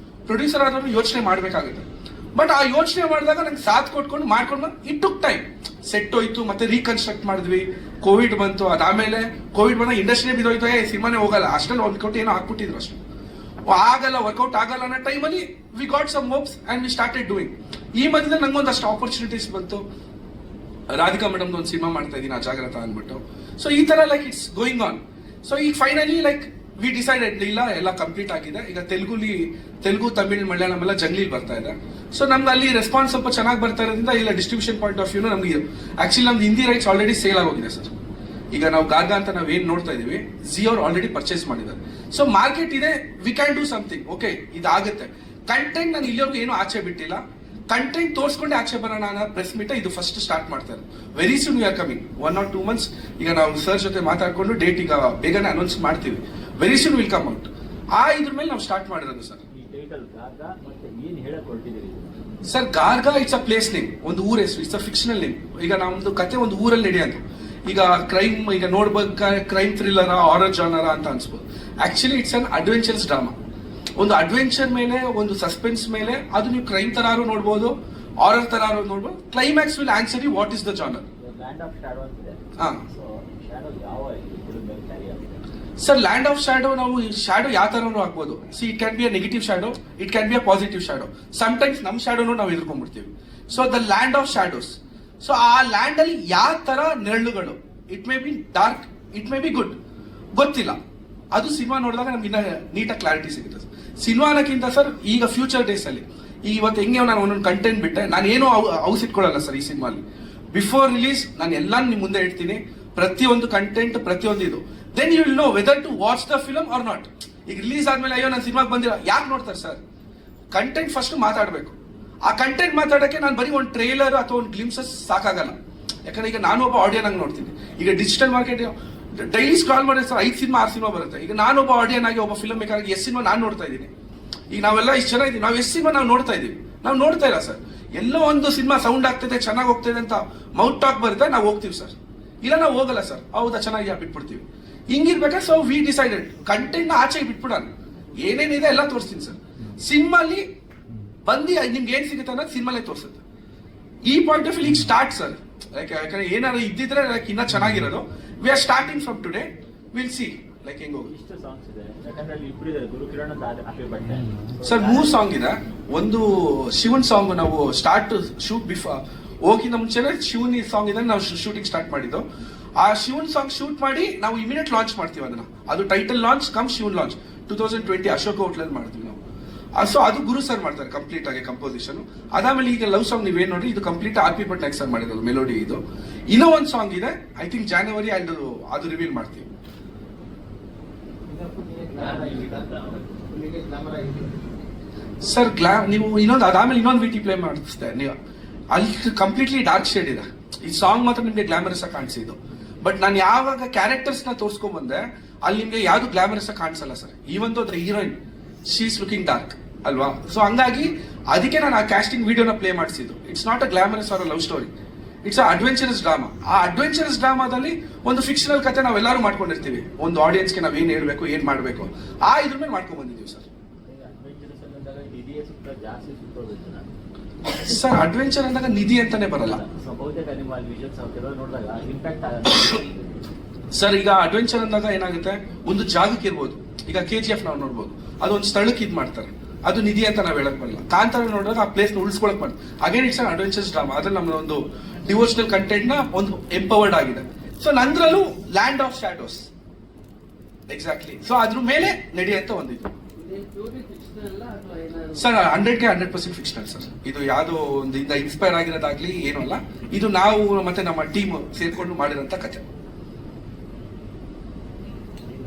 ಪ್ರೊಡ್ಯೂಸರ್ ಆದವರು ಯೋಚನೆ ಮಾಡಬೇಕಾಗುತ್ತೆ. ಬಟ್ ಆ ಯೋಚನೆ ಮಾಡಿದಾಗ ನಂಗೆ ಸಾಥ್ ಮಾಡ್ಕೊಂಡು ಇಟ್ ಟುಕ್ ಟೈಮ್. ಸೆಟ್ ಹೋಯ್ತು, ಮತ್ತೆ ರೀಕನ್ಸ್ಟ್ರಕ್ಟ್ ಮಾಡಿದ್ವಿ, ಕೋವಿಡ್ ಬಂತು. ಅದಾದ್ಮೇಲೆ ಕೋವಿಡ್ ಬಂದಾಗ ಇಂಡಸ್ಟ್ರಿ ಬಿದ್ದೋಯ್ತು, ಸಿನಿಮಾನೇ ಹೋಗಲ್ಲ, ಅಷ್ಟಲ್ಲಿ 1 ಕೋಟಿ ಏನೋ ಹಾಕ್ಬಿಟ್ಟಿದ್ರು ಅಷ್ಟು. ಆಗಲ್ಲ, ವರ್ಕೌಟ್ ಆಗಲ್ಲ ಅನ್ನೋ ಟೈಮಲ್ಲಿ we got some hopes and we started doing. ಈ ಮಧ್ಯದಲ್ಲಿ ನಂಗೊಂದಷ್ಟು ಆಪರ್ಚುನಿಟೀಸ್ ಬಂತು. ರಾಧಿಕಾ ಮೇಡಮ್ದು ಒಂದು ಸಿನಿಮಾ ಮಾಡ್ತಾ ಇದ್ದೀನಿ, ಅಜಾಗ್ರತ ಅಂದ್ಬಿಟ್ಟು. ಸೊ ಈ ತರ like it's going on. So ಈಗ ಫೈನಲಿ ಲೈಕ್ ವಿ ಡಿಸೈಡೆಡ್, ಇಲ್ಲ ಎಲ್ಲ ಕಂಪ್ಲೀಟ್ ಆಗಿದೆ. ಈಗ ತೆಲುಗು, ತಮಿಳ್, ಮಲಯಾಳಂ ಎಲ್ಲ ಜಂಗ್ಲಿಲಿ ಬರ್ತಾ ಇದೆ. ಸೊ ನಮ್ಗೆ ಅಲ್ಲಿ ರೆಸ್ಪಾನ್ಸ್ ಸ್ವಲ್ಪ ಚೆನ್ನಾಗಿ ಬರ್ತಾ ಇರೋದ್ರಿಂದ ಇಲ್ಲ ಡಿಸ್ಟ್ರಿಬ್ಯೂಷನ್ ಪಾಯಿಂಟ್ ಆಫ್ ವ್ಯೂನು ನಮ್ಗೆ ಆಕ್ಚುಲಿ ನಮ್ದು ಹಿಂದಿ ರೈಟ್ಸ್ ಆಲ್ರೆಡಿ ಸೇಲ್ ಆಗೋಗಿದೆ ಸರ್. ಈಗ ನಾವು ಗಾರ್ಗ ಅಂತ ನಾವೇನ್ ನೋಡ್ತಾ ಇದೀವಿ, ಝಿ ಅವ್ರು ಆಲ್ರೆಡಿ ಪರ್ಚೇಸ್ ಮಾಡಿದ್ದಾರೆ. ಸೊ ಮಾರ್ಕೆಟ್ ಇದೆ, we can do something. Okay, ಇದಾಗುತ್ತೆ. ಕಂಟೆಂಟ್ ನಾನು ಇಲ್ಲಿವರೆಗೂ ಏನು ಆಚೆ ಬಿಟ್ಟಿಲ್ಲ. ಕಂಟೆಂಟ್ ತೋರಿಸ್ಕೊಂಡೆ ಆಚೆ ಬರೋಣ ಅನ್ನೋ ಪ್ರೆಸ್ ಮೀಟ್ ಇದು ಫಸ್ಟ್ ಸ್ಟಾರ್ಟ್ ಮಾಡ್ತಾರೆ. Very soon we are coming, 1 or 2 months. ಈಗ ನಾವು ಸರ್ ಜೊತೆ ಮಾತಾಡ್ಕೊಂಡು ಡೇಟ್ ಈಗ ಬೇಗನೆ ಅನೌನ್ಸ್ ಮಾಡ್ತೀವಿ. Very soon will come out. ಇದ್ರ ಮೇಲೆ ನಾವು ಸ್ಟಾರ್ಟ್ ಮಾಡಿರೋದು sir. Sir Garga it's a place name, ಒಂದು ಊರ ಹೆಸರು, ಇಟ್ಸ್ ಅ ಫಿಕ್ಷನಲ್ ನೇಮ್. ಈಗ ನಮ್ದು ಕತೆ ಒಂದು ಊರಲ್ಲಿ ನಡೆಯೋದು. ಈಗ ಕ್ರೈಮ್, ಈಗ ನೋಡ್ಬೇಕಾದ್ರೆ ಕ್ರೈಮ್ ಥ್ರಿಲ್ಲರ, ಹಾರರ್ ಜಾನರ ಅಂತ ಅನ್ಸ್ಬೋದು. Actually it's an adventurous drama. ಒಂದು ಅಡ್ವೆಂಚರ್ ಮೇಲೆ, ಒಂದು ಸಸ್ಪೆನ್ಸ್ ಮೇಲೆ, ಅದು ನೀವು ಕ್ರೈಮ್ ತರಾರು ನೋಡ್ಬೋದು, ಹಾರರ್ ತರ ನೋಡ್ಬೋದು. Climax will answer you what is the genre. Land of shadow ಅಂತಿದೆ. ಹಾ ಸೊ ಶಾಡೋ ಯಾವ ಫಿಲ್ಮ್ ಮೇಲೆ ಕ್ಯಾರಿ ಆಗುತ್ತೆ? ಸರ್, ಲ್ಯಾಂಡ್ ಆಫ್ ಶಾಡೋ ನಾವು ಶಾಡೋ ಯಾವ ತರನೂ ಆಗ್ಬೋದು. See, it can be a negative shadow, it can be a positive shadow. Sometimes ನಮ್ಮ ಶಾಡೋನು ನಾವು ಎದುರ್ಕೊಂಡ್ಬಿಡ್ತೀವಿ. So the land of shadows. So ಆ ಲ್ಯಾಂಡ್ ಅಲ್ಲಿ ಯಾವ ತರ ನೆರಳುಗಳು, it may be dark, it may be good, ಗೊತ್ತಿಲ್ಲ. ಅದು ಸಿನಿಮಾ ನೋಡಿದಾಗ ನಮ್ಗೆ ಇನ್ನ ನೀಟಾಗಿ ಕ್ಲಾರಿಟಿ ಸಿಗುತ್ತೆ. ಸಿನಿಮಾನಕ್ಕಿಂತ ಸರ್ ಈಗ ಫ್ಯೂಚರ್ ಡೇಸ್ ಅಲ್ಲಿ ಇವತ್ತು ಹೆಂಗೆ ನಾನು ಒಂದೊಂದು ಕಂಟೆಂಟ್ ಬಿಟ್ಟೆ, ನಾನು ಏನೋ ಔಸ್ ಇಟ್ಕೊಳ್ಳಲ್ಲ ಸರ್. ಈ ಸಿನಿಮಾಲಿ ಬಿಫೋರ್ ರಿಲೀಸ್ ನಾನು ಎಲ್ಲ ನಿಮ್ ಮುಂದೆ ಇಡ್ತೀನಿ, ಪ್ರತಿಯೊಂದು ಕಂಟೆಂಟ್, ಪ್ರತಿಯೊಂದು ಇದು. Then you will know whether to watch the film or not. ಈಗ ರಿಲೀಸ್ ಆದ್ಮೇಲೆ ಅಯ್ಯೋ ನಾನು ಸಿನಿಮಾಗೆ ಬಂದಿಲ್ಲ ಯಾಕೆ ನೋಡ್ತಾರೆ ಸರ್? ಕಂಟೆಂಟ್ ಫಸ್ಟ್ ಮಾತಾಡಬೇಕು. ಆ ಕಂಟೆಂಟ್ ಮಾತಾಡಕ್ಕೆ ನಾನು ಬರೀ ಒಂದು ಟ್ರೇಲರ್ ಅಥವಾ ಒಂದು ಗ್ಲಿಮ್ಸಸ್ ಸಾಕಾಗಲ್ಲ. ಯಾಕಂದ್ರೆ ಈಗ ನಾನು ಒಬ್ಬ ಆಡಿಯನ್ ಆಗಿ ನೋಡ್ತೀನಿ. ಈಗ ಡಿಜಿಟಲ್ ಮಾರ್ಕೆಟ್ ಡೈಲಿ ಸ್ಕ್ರಾಲ್ ಮಾಡಿದ್ರೆ ಸರ್ 5 ಸಿನಿಮಾ 6 ಸಿನಿಮಾ ಬರುತ್ತೆ. ಈಗ ನಾನೊಬ್ಬ ಆಡಿಯನ್ ಆಗಿ ಒಬ್ಬ ಫಿಲ್ಮ್ ಮೇಕರ್ ಆಗಿ ಎಷ್ಟು ಸಿನಿಮಾ ನಾನು ನೋಡ್ತಾ ಇದ್ದೀನಿ. ಈಗ ನಾವೆಲ್ಲ ಇಷ್ಟು ಜನ ಇದ್ದೀವಿ, ನಾವು ಎಷ್ಟು ಸಿನಿಮಾ ನಾವು ನೋಡ್ತಾ ಇದೀವಿ? ನಾವು ನೋಡ್ತಾ ಇಲ್ಲ ಸರ್. ಎಲ್ಲೋ ಒಂದು ಸಿನಿಮಾ ಸೌಂಡ್ ಆಗ್ತದೆ, ಚೆನ್ನಾಗಿ ಹೋಗ್ತದೆ ಅಂತ ಮೌತ್ ಟಾಕ್ ಬರುತ್ತೆ, ನಾವು ಹೋಗ್ತೀವಿ ಸರ್. ಇಲ್ಲ ನಾವು ಹೋಗಲ್ಲ ಸರ್. ಹೌದಾ, ಚೆನ್ನಾಗಿ ಬಿಟ್ಬಿಡ್ತೀವಿ. ಹಿಂಗಿರ್ಬೇಕಾದ್ರೆ ಸೊ ವಿ ಡಿಸೈಡೆಡ್ ಕಂಟೆಂಟ್ ನ ಆಚೆಗೆ ಬಿಟ್ಬಿಡೋಣ. ಏನೇನಿದೆ ಎಲ್ಲ ತೋರಿಸ್ತೀನಿ ಸರ್. ಸಿನಿಮಾಲಿ ಬಂದು ನಿಮ್ಗೆ ಏನ್ ಸಿಗುತ್ತೆ ಅನ್ನೋದು ಸಿನಿಮಾಲೇ ತೋರಿಸುತ್ತೆ. ಈ ಪಾಯಿಂಟ್ ಆಫ್ ವ್ಯೂ ಈಗ ಸ್ಟಾರ್ಟ್ ಸರ್. ಯಾಕಂದ್ರೆ ಏನಾದ್ರು ಇದ್ದಿದ್ರೆ ಇನ್ನ ಚೆನ್ನಾಗಿರೋದು. We are starting from today, will see like ಹೆಂಗ್ ಹೋಗಿ. ಇಷ್ಟು ಸಾಂಗ್ಸ್ ಇದೆ, ಯಾಕಂದ್ರೆ ಅಲ್ಲಿ ಇಬ್ರು ಇದ್ದಾರೆ, ಗುರು ಕಿರಣ್ ಅಂತ ಆಪಿ ಬಟ್ಟೆ. ಸರ್ 3 ಸಾಂಗ್ ಇದೆ. ಒಂದು ಶಿವನ್ ಸಾಂಗ್ ನಾವು ಸ್ಟಾರ್ಟ್ ಶೂಟ್ ಬಿಫೋರ್ ಹೋಗಿಂದ ಮುಂಚೆನೆ ಶಿವನ್ ಸಾಂಗ್ ಇದೆ ನಾವು ಶೂಟಿಂಗ್ ಸ್ಟಾರ್ಟ್ ಮಾಡಿದ್ದು. ಆ ಶಿವನ್ ಸಾಂಗ್ ಶೂಟ್ ಮಾಡಿ ನಾವು ಇಮಿಡಿಯೇಟ್ ಲಾಂಚ್ ಮಾಡ್ತೀವಿ ಅದನ್ನ. ಅದು ಟೈಟಲ್ ಲಾಂಚ್ ಕಮ್ ಶಿವನ್ ಲಾಂಚ್ 2020 ಅಶೋಕ ಹೋಟ್ಲಲ್ಲಿ ಮಾಡ್ತೀವಿ ನಾವು. ಸೊ ಅದು ಗುರು ಸರ್ ಮಾಡ್ತಾರೆ ಕಂಪ್ಲೀಟ್ ಆಗಿ ಕಂಪೋಸಿಷನ್. ಅದಾದ್ಮೇಲೆ ಈಗ ಲವ್ ಸಾಂಗ್ ನೀವೇನ್ ನೋಡ್ರಿ, ಇದು ಕಂಪ್ಲೀಟ್ ಆರ್.ಪಿ. ಪಟ್ನಾಯಕ್ ಸರ್ ಮಾಡಿರೋದು ಮೆಲೋಡಿ. ಇದು ಇನ್ನೂ ಒಂದು ಸಾಂಗ್ ಇದೆ, ಐ ಥಿಂಕ್ ಜಾನ್ವರಿ ಅದು ರಿವೀಲ್ ಮಾಡ್ತೀವಿ. ಸರ್ ನೀವು ಇನ್ನೊಂದು ಅದಾದ್ಮೇಲೆ ಇನ್ನೊಂದು ವಿಟಿ ಪ್ಲೇ ಮಾಡಿಸ್ತೆ ನೀವು. ಅಲ್ಲಿ ಕಂಪ್ಲೀಟ್ಲಿ ಡಾರ್ಕ್ ಶೇಡ್ ಇದೆ. ಈ ಸಾಂಗ್ ಮಾತ್ರ ನಿಮ್ಗೆ ಗ್ಲಾಮರಸ್ ಆಗಿ ಕಾಣಿಸಿದ್ದು. ಬಟ್ ನಾನು ಯಾವಾಗ ಕ್ಯಾರೆಕ್ಟರ್ಸ್ ನ ತೋರಿಸ್ಕೊಂಡ್ ಬಂದೆ ಅಲ್ಲಿ ನಿಮ್ಗೆ ಯಾವ್ದು ಗ್ಲಾಮರಸ್ ಆಗಿ ಕಾಣಿಸಲ್ಲ ಸರ್. ಈವನ್ ಅದ್ರ heroine she is looking dark ಅಲ್ವಾ? ಸೊ ಹಂಗಾಗಿ ಅದಕ್ಕೆ ನಾನು ಆ ಕ್ಯಾಸ್ಟಿಂಗ್ ವಿಡಿಯೋನ ಪ್ಲೇ ಮಾಡಿಸಿದ್ದು. It's not a glamorous or a love story, it's a adventurous drama. ಆ ಅಡ್ವೆಂಚರಸ್ ಡ್ರಾಮಾದಲ್ಲಿ ಒಂದು ಫಿಕ್ಷನಲ್ ಕತೆ ನಾವೆಲ್ಲರೂ ಮಾಡ್ಕೊಂಡಿರ್ತೀವಿ. ಒಂದು ಆಡಿಯನ್ಸ್ಗೆ ನಾವ್ ಏನ್ ಹೇಳ್ಬೇಕು, ಏನ್ ಮಾಡ್ಬೇಕು, ಆ ಇದ್ರ ಮೇಲೆ ಮಾಡ್ಕೊಂಡ್ ಬಂದಿದ್ದೀವಿ ಸರ್. ಸರ್ ಅಡ್ವೆಂಚರ್ ಅಂದಾಗ ನಿಧಿ ಅಂತಾನೆ ಬರಲ್ಲ ಸರ್. ಈಗ ಅಡ್ವೆಂಚರ್ ಅಂದಾಗ ಏನಾಗುತ್ತೆ, ಒಂದು ಜಾಗಕ್ಕೆ ಇರ್ಬೋದು. ಈಗ KGF ನಾವು ನೋಡ್ಬೋದು, ಅದೊಂದು ಸ್ಥಳಕ್ಕೆ ಇದ್ ಮಾಡ್ತಾರೆ, ಅದು ನಿಧಿ ಅಂತ ನಾವ್ ಹೇಳಕ್ ಬರಲ್ಲ. ಕಾಂತಾರ ನೋಡಿದಾಗ ಆ ಪ್ಲೇಸ್ ನ ಉಳಿಸ್ಕೊಳಕ್ ಬರ್ತದೆ. Again it's an adventurous drama. ಅದ್ರಲ್ಲಿ ನಮ್ಮ ಒಂದು ಡಿವೋಷನಲ್ ಕಂಟೆಂಟ್ ನ ಒಂದು ಎಂಪವರ್ಡ್ ಆಗಿದೆ. ಸೊ ನಂದ್ರಲ್ಲೂ land of shadows exactly. So ಅದ್ರ ಮೇಲೆ ನಡೆಯುವಂತ ಒಂದಿತ್ತು ಸರ್. 100ಕ್ಕೆ 100% fictional sir. ಇದು ಯಾವ್ದೋ ಒಂದು ಇನ್ಸ್ಪೈರ್ ಆಗಿರೋದಾಗ್ಲಿ ಏನೂ ಅಲ್ಲ. ಇದು ನಾವು ಮತ್ತೆ ನಮ್ಮ ಟೀಮ್ ಸೇರ್ಕೊಂಡು ಮಾಡಿರೋಂಥ ಕಥೆ.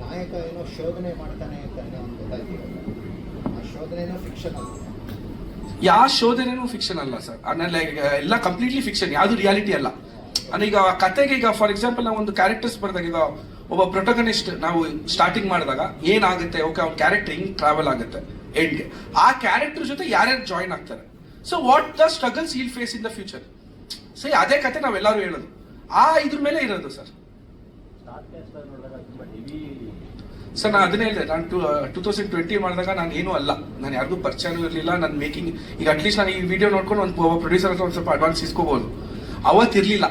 ನಾಯಕ ಏನೋ ಶೋಧನೆ ಮಾಡ್ತಾನೆ ಅಂತ ಗೊತ್ತಾಯ್ತು. ಆ ಶೋಧನೆನೂ ಫಿಕ್ಷನ್ ಅಲ್ಲ. ಯಾವ ಶೋಧನೆನೂ ಫಿಕ್ಷನ್ ಅಲ್ಲ ಸರ್. ಎಲ್ಲ ಕಂಪ್ಲೀಟ್ಲಿ ಫಿಕ್ಷನ್, ಯಾವ್ದು ರಿಯಾಲಿಟಿ ಅಲ್ಲ. ಈಗ ಕತೆಗೆ ಈಗ ಫಾರ್ ಎಕ್ಸಾಂಪಲ್ ನಾವು ಒಂದು ಕ್ಯಾರೆಕ್ಟರ್ಸ್ ಬರ್ದಾಗ, ಈಗ ಒಬ್ಬ ಪ್ರೊಟಗನಿಸ್ಟ್ ನಾವು ಸ್ಟಾರ್ಟಿಂಗ್ ಮಾಡಿದಾಗ ಏನಾಗುತ್ತೆ, ಓಕೆ ಅವ್ನ ಕ್ಯಾರೆಕ್ಟರ್ ಹಿಂಗ್ ಟ್ರಾವೆಲ್ ಆಗುತ್ತೆ ಎಂಡ್ಗೆ, ಆ ಕ್ಯಾರೆಕ್ಟರ್ ಜೊತೆ ಯಾರ್ಯಾರು ಜಾಯಿನ್ ಆಗ್ತಾರೆ. So what the struggles will face in the future. So ಅದೇ ಕತೆ ನಾವೆಲ್ಲರೂ ಹೇಳೋದು ಆ ಇದ್ರ ಮೇಲೆ ಇರೋದು ಸರ್. ಸರ್ ನಾನು ಅದನ್ನೇ ಹೇಳಿದೆ, ನಾನು 2020 ಮಾಡಿದಾಗ ನಾನು ಏನೂ ಅಲ್ಲ, ನಾನು ಯಾರಿಗೂ ಪರಿಚಯನೂ ಇರಲಿಲ್ಲ. ನನ್ನ ಮೇಕಿಂಗ್ ಈಗ ಅಟ್ಲೀಸ್ಟ್ ನಾನು ಈ ವಿಡಿಯೋ ನೋಡ್ಕೊಂಡು ಒಂದು ಪ್ರೊಡ್ಯೂಸರ್ ಹತ್ರ ಒಂದು ಸ್ವಲ್ಪ ಅಡ್ವಾನ್ಸ್ ಇಸ್ಕೋಬಹುದು. ಅವತ್ತಿರ್ಲಿಲ್ಲ.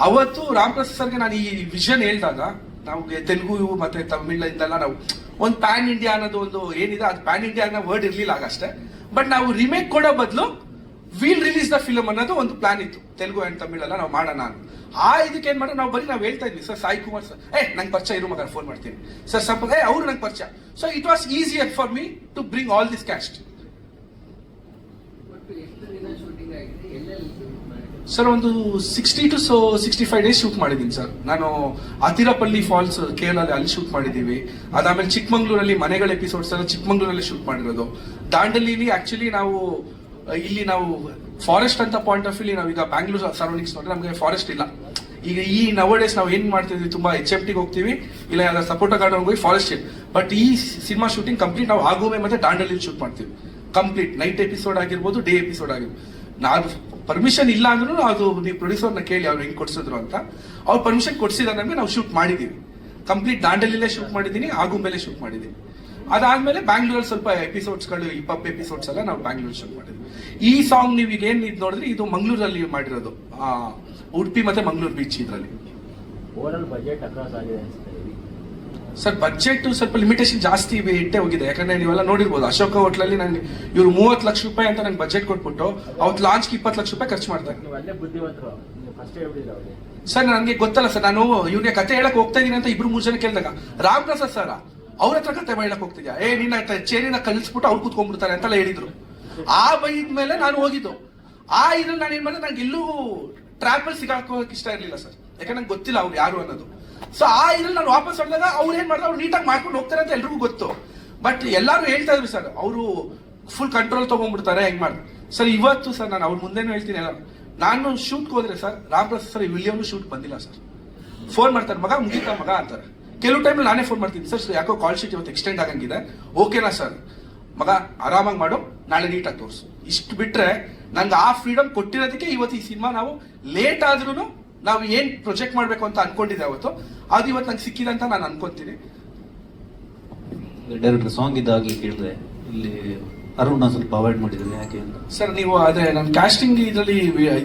ಅವತ್ತು ರಾಮಪ್ರಸಾದ್ ಸರ್ಗೆ ನಾನು ಈ ವಿಷನ್ ಹೇಳಿದಾಗ, ನಮ್ಗೆ ತೆಲುಗು ಮತ್ತೆ ತಮಿಳಿಂದೆಲ್ಲ ನಾವು ಒಂದು ಪ್ಯಾನ್ ಇಂಡಿಯಾ ಅನ್ನೋದು ಒಂದು ಏನಿದೆ, ಅದು ಪ್ಯಾನ್ ಇಂಡಿಯಾ ಅನ್ನೋ ವರ್ಡ್ ಇರ್ಲಿಲ್ಲ ಆಗಷ್ಟೇ. ಬಟ್ ನಾವು ರಿಮೇಕ್ ಕೊಡೋ ಬದಲು ವಿಲ್ ರಿಲೀಸ್ ದ ಫಿಲಮ್ ಅನ್ನೋದು ಒಂದು ಪ್ಲಾನ್ ಇತ್ತು. ತೆಲುಗು ಅಂಡ್ ತಮಿಳೆಲ್ಲ ನಾವು ಮಾಡೋಣ. ಆ ಇದಕ್ಕೆ ಏನ್ ಮಾಡೋದು, ನಾವು ಬರೀ ನಾವು ಹೇಳ್ತಾ ಇದ್ವಿ ಸರ್, ಸಾಯಿ ಕುಮಾರ್ ಸರ್ ನಂಗೆ ಪರಿಚಯ ಇರೋ ಮಗ ಫೋನ್ ಮಾಡ್ತೀನಿ ಸರ್, ಸ್ವಲ್ಪ ಅವ್ರು ನಂಗೆ ಪರಿಚಯ. So it was easier for me to bring all this cast. Sir ಒಂದು 60 to 65 ಡೇಸ್ ಶೂಟ್ ಮಾಡಿದ್ದೀನಿ ಸರ್. ನಾನು ಅತಿರಪಲ್ಲಿ ಫಾಲ್ಸ್ ಕೇರಳ ಅಲ್ಲಿ ಶೂಟ್ ಮಾಡಿದ್ದೀವಿ. ಅದಾದ್ಮೇಲೆ ಚಿಕ್ಕಮಂಗ್ಳೂರಲ್ಲಿ ಮನೆಗಳ ಎಪಿಸೋಡ್ಸ್ ಎಲ್ಲ ಚಿಕ್ಕಮಂಗ್ಳೂರಲ್ಲಿ ಶೂಟ್ ಮಾಡಿರೋದು. ದಾಂಡಲಿಲಿ ಆಕ್ಚುಲಿ ನಾವು ಇಲ್ಲಿ ನಾವು ಫಾರೆಸ್ಟ್ ಅಂತ ಪಾಯಿಂಟ್ ಆಫ್ ವ್ಯೂ ನಾವೀಗ ಬ್ಯಾಂಗ್ಳೂರ್ ಸರೌಂಡಿಂಗ್ಸ್ ನೋಡ್ರೆ ನಮಗೆ ಫಾರೆಸ್ಟ್ ಇಲ್ಲ. ಈಗ ಈ ನವಡೇಸ್ ನಾವು ಏನ್ ಮಾಡ್ತಿದ್ವಿ, ತುಂಬಾ HMTಗೆ ಹೋಗ್ತೀವಿ, ಇಲ್ಲ ಯಾವ್ದಾರ ಸಪೋರ್ಟ ಗಾರ್ಡನ್ ಹೋಗಿ ಫಾರೆಸ್ಟ್ ಇದೆ. ಬಟ್ ಈ ಸಿನಿಮಾ ಶೂಟಿಂಗ್ ಕಂಪ್ಲೀಟ್ ನಾವು ಆಗುವೆ ಮತ್ತೆ ದಾಂಡಲಿ ಶೂಟ್ ಮಾಡ್ತೀವಿ. ಕಂಪ್ಲೀಟ್ ನೈಟ್ ಎಪಿಸೋಡ್ ಆಗಿರ್ಬೋದು, ಡೇ ಎಪಿಸೋಡ್ ಆಗಿರ್ಬೋದು. ನಾವು ಪರ್ಮಿಷನ್ ಇಲ್ಲ ಅಂದ್ರೂ ಅದು ನೀವು ಪ್ರೊಡ್ಯೂಸರ್ನ ಕೇಳಿ ಅವ್ರು ಹೆಂಗ್ ಕೊಡ್ಸಿದ್ರು ಅಂತ, ಅವ್ರು ಪರ್ಮಿಷನ್ ಕೊಡ್ಸಿದ ನಮಗೆ ನಾವು ಶೂಟ್ ಮಾಡಿದೀವಿ. ಕಂಪ್ಲೀಟ್ ದಾಂಡಲಿಲೇ ಶೂಟ್ ಮಾಡಿದೀನಿ, ಆಗುಂಬೆಲೆ ಶೂಟ್ ಮಾಡಿದೀನಿ. ಅದಾದ್ಮೇಲೆ ಬ್ಯಾಂಗ್ಳೂರಲ್ಲಿ ಸ್ವಲ್ಪ ಎಪಿಸೋಡ್ಸ್ಗಳು ಹಿಪ್ ಎಪಿಸೋಡ್ಸ್ ಎಲ್ಲ ನಾವು ಬ್ಯಾಂಗ್ಳೂರ್ ಶೂಟ್ ಮಾಡಿದ್ವಿ. ಈ ಸಾಂಗ್ ನೀವು ಈಗ ಏನ್ ಇದು ನೋಡಿದ್ರೆ ಇದು ಮಂಗಳೂರಲ್ಲಿ ಮಾಡಿರೋದು, ಉಡುಪಿ ಮತ್ತೆ ಮಂಗಳೂರು ಬೀಚ್ ಇದ್ರಲ್ಲಿ. ಓವರಾಲ್ ಬಜೆಟ್ ಅಕ್ರಾಸ್ ಆಗಿದೆ ಅನ್ಸುತ್ತೆ. ಸರ್ ಬಜೆಟ್ ಸ್ವಲ್ಪ ಲಿಮಿಟೇಷನ್ ಜಾಸ್ತಿ ಇಟ್ಟೆ ಹೋಗಿದೆ. ಯಾಕಂದ್ರೆ ನೀವೆಲ್ಲ ನೋಡಿರ್ಬೋದು ಅಶೋಕ ಹೋಟ್ಲಲ್ಲಿ ನನಗೆ ಇವರು 30 ಲಕ್ಷ ರೂಪಾಯಿ ಅಂತ ನಂಗೆ ಬಜೆಟ್ ಕೊಟ್ಬಿಟ್ಟು ಅವತ್ತು ಲಾಂಚ್ಗೆ 20 ಲಕ್ಷ ರೂಪಾಯಿ ಖರ್ಚು ಮಾಡ್ತಾರೆ. ನೀವು ಅಲ್ಲೇ ಬುದ್ಧಿವಂತರು, ನೀವು ಫಸ್ಟ್ ಹೇಳ್ಬಿಟ್ಟಿಲ್ಲ ಅವ್ರಿಗೆ. ಸರ್ ನನಗೆ ಗೊತ್ತಲ್ಲ ಸರ್, ನಾನು ಇವ್ರಿಗೆ ಕತೆ ಹೇಳಕ್ ಹೋಗ್ತಾ ಇದೀನಿ ಅಂತ 2-3 ಜನ ಕೇಳಿದಾಗ ರಾಮ್ ಪ್ರಸಾದ್ ಸರ್ ಅವ್ರ ಹತ್ರ ಕತೆ ಹೇಳಕ್ ಹೋಗ್ತಿದ್ಯಾ, ನಿನ್ನ ಚೇರಿನ ಕಲಿಸ್ಬಿಟ್ಟು ಅವ್ರು ಕೂತ್ಕೊಂಡ್ಬಿಡ್ತಾರೆ ಅಂತೆಲ್ಲ ಹೇಳಿದ್ರು. ಆ ಬೈದ ಮೇಲೆ ನಾನು ಹೋಗಿದ್ದು. ಇದ್ರಲ್ಲಿ ನಾನು ಏನ್ ಮಾಡಿದೆ, ನಂಗೆ ಎಲ್ಲೂ ಟ್ರಾಪಲ್ಲಿ ಸಿಗಾಕೋಕ್ ಇಷ್ಟ ಇರ್ಲಿಲ್ಲ ಸರ್, ಯಾಕಂದ್ರೆ ನಂಗೆ ಗೊತ್ತಿಲ್ಲ ಅವ್ರು ಯಾರು ಅನ್ನೋದು. ಸೊ ಇದ್ರಲ್ಲಿ ನಾನು ವಾಪಸ್ ಹೊಡೆದಾಗ ಅವ್ರು ಏನ್ ಮಾಡಿದ್ರೆ ಅವ್ರು ನೀಟಾಗಿ ಮಾಡ್ಕೊಂಡು ಹೋಗ್ತಾರೆ ಅಂತ ಎಲ್ರಿಗೂ ಗೊತ್ತು. ಬಟ್ ಎಲ್ಲಾರು ಹೇಳ್ತಾ ಇದ್ರು ಸರ್ ಅವರು ಫುಲ್ ಕಂಟ್ರೋಲ್ ತಗೊಂಡ್ಬಿಡ್ತಾರೆ ಹೆಂಗ್ ಮಾಡಿ. ಸರ್ ಇವತ್ತು ಸರ್ ನಾನು ಅವ್ರ ಮುಂದೆನೂ ಹೇಳ್ತೀನಿ, ಎಲ್ಲ ನಾನು ಶೂಟ್ಗೆ ಹೋದ್ರೆ ಸರ್ ರಾಮ್ ಪ್ರಸಾದ್ ಸರ್ ವಿಲಿಯಮ್ನು ಶೂಟ್ ಬಂದಿಲ್ಲ ಸರ್. ಫೋನ್ ಮಾಡ್ತಾರೆ, ಮಗ ಮುಗೀತಾ ಮಗ ಅಂತಾರೆ. ಕೆಲವು ಟೈಮ್ ನಾನೇ ಫೋನ್ ಮಾಡ್ತೀನಿ, ಸರ್ ಯಾಕೋ ಕಾಲ್ ಶೀಟ್ ಇವತ್ತು ಎಕ್ಸ್ಟೆಂಡ್ ಆಗಂಗಿದೆ, ಓಕೆನಾ ಸರ್ ಮಗ ಆರಾಮಾಗಿ ಮಾಡು, ನಾಳೆ ನೀಟಾಗಿ ತೋರಿಸು. ಇಷ್ಟು ಬಿಟ್ರೆ ನಂಗೆ ಆ ಫ್ರೀಡಮ್ ಕೊಟ್ಟಿರೋದಕ್ಕೆ ಇವತ್ತು ಈ ಸಿನಿಮಾ ನಾವು ಲೇಟ್ ಆದ್ರೂ ನಾವು ಏನ್ ಪ್ರೊಜೆಕ್ಟ್ ಮಾಡ್ಬೇಕು ಅಂತ ಅನ್ಕೊಂಡಿದ್ದೆ ಅವತ್ತು ಅದು ಇವತ್ತು ನಂಗೆ ಸಿಕ್ಕಿದೆ ಅಂತ ನಾನು ಅನ್ಕೊಂತೀನಿ. ಡೈರೆಕ್ಟರ್ ಸಾಂಗ್ ಇದ್ದಾಗಿ ಕೇಳಿದ್ರೆ ಇಲ್ಲಿ ಅರುಣ್ ಸ್ವಲ್ಪ ಅವಾಯ್ಡ್ ಮಾಡಿದ್ರೆ ಯಾಕೆ ಅಂತ. ಸರ್ ನೀವು ಅದೇ ನನ್ನ ಕ್ಯಾಸ್ಟಿಂಗ್ ಇದ್ರಲ್ಲಿ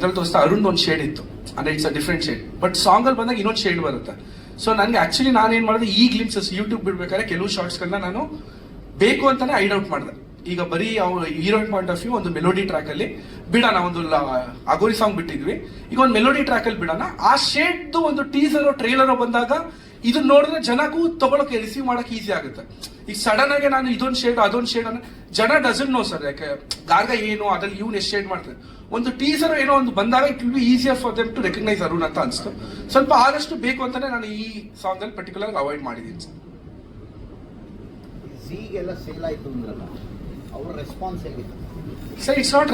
ತೋರಿಸ್ತಾ ಅರುಣ್ ಒಂದು ಶೇಡ್ ಇತ್ತು, ಅಂದ್ರೆ it's a different shade. But song ಅಲ್ಲಿ ಬಂದಾಗ ಇನ್ನೊಂದು ಶೇಡ್ ಬರುತ್ತೆ. ಸೊ ನನಗೆ ಆಕ್ಚುಲಿ ನಾನು ಏನ್ ಮಾಡಿದೆ, ಈ ಗ್ಲಿಮ್ಸಸ್ ಯೂಟ್ಯೂಬ್ ಬಿಡ್ಬೇಕಾದ್ರೆ ಕೆಲವು ಶಾರ್ಟ್ಸ್ಗಳನ್ನ ನಾನು ಬೇಕು ಅಂತಾನೆ ಐಡ್ ಔಟ್ ಮಾಡಿದೆ. ಈಗ ಬರೀ ಅವ್ರು ಹೀರೋಯಿನ್ ಪಾಯಿಂಟ್ ಆಫ್ ವ್ಯೂ ಒಂದು ಮೆಲೋಡಿ ಟ್ರ್ಯಾಕ್ ಅಲ್ಲಿ ಬಿಡೋಣ, ಒಂದು ಅಗೋರಿ ಸಾಂಗ್ ಬಿಟ್ಟಿದ್ವಿ, ಈಗ ಒಂದು ಮೆಲೋಡಿ ಟ್ರ್ಯಾಕ್ ಅಲ್ಲಿ ಬಿಡೋಣ. ಆ ಶೇಡ್ ಒಂದು ಟೀಸರೋ ಟ್ರೇಲರೋ ಬಂದಾಗ ಇದನ್ನ ನೋಡಿದ್ರೆ ಜನಕ್ಕೂ ತಗೊಳಕ್ಕೆ ರಿಸೀವ್ ಮಾಡಕ್ಕೆ ಈಸಿ ಆಗುತ್ತೆ. ಈಗ ಸಡನ್ ಆಗಿ ನಾನು ಇದೊಂದು ಶೇಡ್ ಅದೊಂದು ಶೇಡ್ ಅನ್ನ ಜನ ಡಸಂಟ್ ನೋ ಸರ್, ಯಾಕೆ ಗಾರ್ಗ ಏನು ಅದ್ರಲ್ಲಿ ಇವ್ನು ಎಷ್ಟು ಶೇಡ್ ಮಾಡ್ತಾರೆ. ಒಂದು ಟೀಸರ್ ಏನೋ ಒಂದು ಬಂದಾಗ it will be easier for them to recognise Arun ಅಂತ ಅನ್ಸ್ತು. ಸ್ವಲ್ಪ ಆದಷ್ಟು ಬೇಕು ಅಂತಾನೆ ನಾನು ಈ ಸಾಂಗ್ ಅಲ್ಲಿ ಪರ್ಟಿಕ್ಯುಲರ್ ಅವಾಯ್ಡ್ ಮಾಡಿದ್ದೀನಿ ಸರ್. ಝೀಗೆಲ್ಲ ಸೇಲ್ ಆಯ್ತು ಅಂದ್ರಲ್ಲ, ಅವ್ರ ರೆಸ್ಪಾನ್ಸ್ ಹೇಗಿತ್ತು ಸರ್? ಇಟ್ಸ್ ನಾಟ್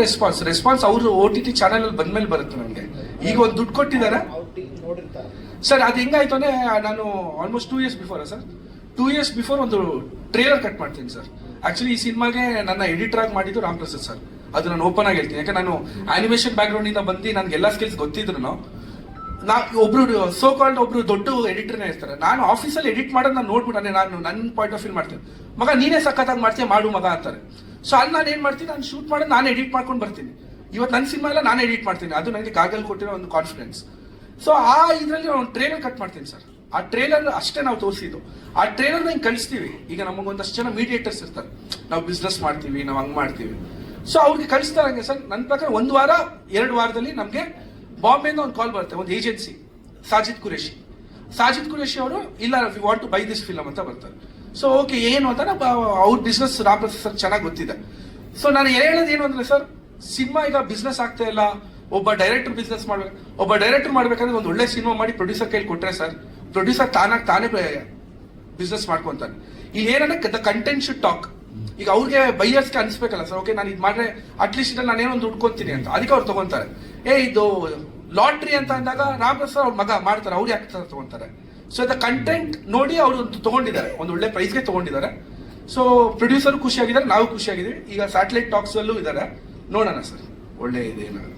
ರೆಸ್ಪಾನ್ಸ್ ಅವರು OTT ಚಾನೆಲ್ ಅಲ್ಲಿ ಬಂದ್ಮೇಲೆ ಬರುತ್ತೆ ನನಗೆ. ಈಗ ಒಂದು ದುಡ್ಡು ಕೊಟ್ಟಿದ್ದಾರೆ ನೋಡಿರ್ತಾರೆ ಸರ್. ಅದು ಹೆಂಗಾಯ್ತು ಅಂದ್ರೆ ನಾನು almost 2 years before sir, 2 years before ಒಂದು ಟ್ರೇಲರ್ ಕಟ್ ಮಾಡ್ತೀನಿ ಸರ್. ಆಕ್ಚುಲಿ ಈ ಸಿನಿಮಾಗೆ ನನ್ನ ಎಡಿಟರ್ ಆಗಿ ಮಾಡಿದ್ದು ರಾಮ್ ಪ್ರಸಾದ್ ಸರ್. ಅದು ನಾನು ಓಪನ್ ಆಗಿ ಹೇಳ್ತೀನಿ, ಯಾಕಂದ್ರೆ ನಾನು ಆನಿಮೇಷನ್ ಬ್ಯಾಕ್ ಗ್ರೌಂಡ್ ಇಂದ ಬಂದು ನನಗೆ ಎಲ್ಲ ಸ್ಕಿಲ್ಸ್ ಗೊತ್ತಿದ್ರು. ಒಬ್ರು ಸೋ ಕಾಲ್ಡ್ ಒಬ್ರು ದೊಡ್ಡ ಎಡಿಟರ್ನೇ ಇರ್ತಾರೆ. ನಾನು ಆಫೀಸಲ್ಲಿ ಎಡಿಟ್ ಮಾಡೋದು ನಾನು ನೋಡ್ಬಿಟ್ಟೆ, ನಾನು ನನ್ನ ಪಾಯಿಂಟ್ ಆಫ್ ವ್ಯೂ ಮಾಡ್ತೀನಿ, ಮಗ ನೀನೇ ಸಖತ್ತಾಗಿ ಮಾಡ್ತೀಯ ಮಾಡು ಮಗ ಅಂತಾರೆ. ಸೊ ಅಲ್ಲಿ ನಾನು ಏನ್ ಮಾಡ್ತೀನಿ, ನಾನು ಶೂಟ್ ಮಾಡೋದು ನಾನು ಎಡಿಟ್ ಮಾಡ್ಕೊಂಡು ಬರ್ತೀನಿ. ಇವತ್ತು ನನ್ನ ಸಿನಿಮಾ ಎಲ್ಲ ನಾನು ಎಡಿಟ್ ಮಾಡ್ತೀನಿ, ಅದು ನನಗೆ ಗಾಗಲ್ ಕೊಟ್ಟಿರೋ ಒಂದು ಕಾನ್ಫಿಡೆನ್ಸ್. ಸೊ ಇದರಲ್ಲಿ ಒಂದು ಟ್ರೇಲರ್ ಕಟ್ ಮಾಡ್ತೀನಿ ಸರ್. ಆ ಟ್ರೇಲರ್ ಅಷ್ಟೇ ನಾವು ತೋರಿಸಿದ್ದು. ಆ ಟ್ರೇಲರ್ ಹಿಂಗೆ ಕಳಿಸ್ತೀವಿ. ಈಗ ನಮಗೊಂದಷ್ಟು ಜನ ಮೀಡಿಯೇಟರ್ಸ್ ಇರ್ತಾರೆ, ನಾವು ಬಿಸ್ನೆಸ್ ಮಾಡ್ತೀವಿ, ನಾವು ಹಂಗ್ ಮಾಡ್ತೀವಿ. ಸೊ ಅವ್ರಿಗೆ ಕಳಿಸ್ತಾರಂಗೆ ಸರ್. ನನ್ನ ಪ್ರಕಾರ 1 ವಾರ 2 ವಾರದಲ್ಲಿ ನಮಗೆ ಬಾಂಬೆಯಿಂದ ಒಂದು ಕಾಲ್ ಬರುತ್ತೆ, ಒಂದು ಏಜೆನ್ಸಿ ಸಾಜಿದ್ ಕುರೇಶಿ ಅವರು ಇಲ್ಲ we want to buy this film ಅಂತ ಬರ್ತಾರೆ. ಸೊ ಓಕೆ ಏನು ಅಂತ ಅವ್ರ ಬಿಸ್ನೆಸ್ ರಾಮ್ ಪ್ರಸಾದ್ ಸರ್ ಚೆನ್ನಾಗಿ ಗೊತ್ತಿದೆ. ಸೊ ನಾನು ಹೇಳೋದು ಏನು ಅಂದ್ರೆ ಸರ್, ಸಿನಿಮಾ ಈಗ ಬಿಸ್ನೆಸ್ ಆಗ್ತಾ ಇಲ್ಲ, ಒಬ್ಬ ಡೈರೆಕ್ಟರ್ ಬಿಸ್ನೆಸ್ ಮಾಡ್ಬೇಕು. ಒಬ್ಬ ಡೈರೆಕ್ಟರ್ ಮಾಡ್ಬೇಕಂದ್ರೆ ಒಂದು ಒಳ್ಳೆ ಸಿನಿಮಾ ಮಾಡಿ ಪ್ರೊಡ್ಯೂಸರ್ ಕೈಲಿ ಕೊಟ್ರೆ ಸರ್, ಪ್ರೊಡ್ಯೂಸರ್ ತಾನೇ ಬಿಸ್ನೆಸ್ ಮಾಡ್ಕೊಂತಾನೆ. ಇಲ್ಲಿ ಏನಂದ್ರೆ ದ ಕಂಟೆಂಟ್ ಶುಡ್ ಟಾಕ್. ಈಗ ಅವ್ರಿಗೆ ಬೈಯರ್ಸ್ಗೆ ಅನ್ಸ್ಬೇಕಲ್ಲ ಸರ್, ಓಕೆ ನಾನು ಇದು ಮಾಡ್ರೆ ಅಟ್ಲೀಸ್ಟ್ ಇದ್ರಲ್ಲಿ ನಾನೇನೋ ಒಂದು ದುಡ್ಕೊಂತೀನಿ ಅಂತ, ಅದಕ್ಕೆ ಅವ್ರು ತಗೊಂತಾರೆ. ಇದು ಲಾಟ್ರಿ ಅಂತ ಅಂದಾಗ ರಾಮ್ ಪ್ರಸಾದ್ ಅವ್ರ ಮಗ ಮಾಡ್ತಾರೆ, ಅವ್ರು ಯಾಕೆ ತಗೊಂತಾರೆ? ಸೊ ದ ಕಂಟೆಂಟ್ ನೋಡಿ ಅವರು ತಗೊಂಡಿದ್ದಾರೆ, ಒಂದು ಒಳ್ಳೆ ಪ್ರೈಸ್ಗೆ ತಗೊಂಡಿದ್ದಾರೆ. ಸೊ ಪ್ರೊಡ್ಯೂಸರ್ ಖುಷಿಯಾಗಿದ್ದಾರೆ, ನಾವು ಖುಷಿಯಾಗಿದ್ದೀವಿ. ಈಗ ಸ್ಯಾಟಲೈಟ್ ಟಾಕ್ಸ್ ಅಲ್ಲೂ ಇದ್ದಾರೆ, ನೋಡೋಣ ಸರ್ ಒಳ್ಳೆ ಇದೆ ಏನಾದ್ರು.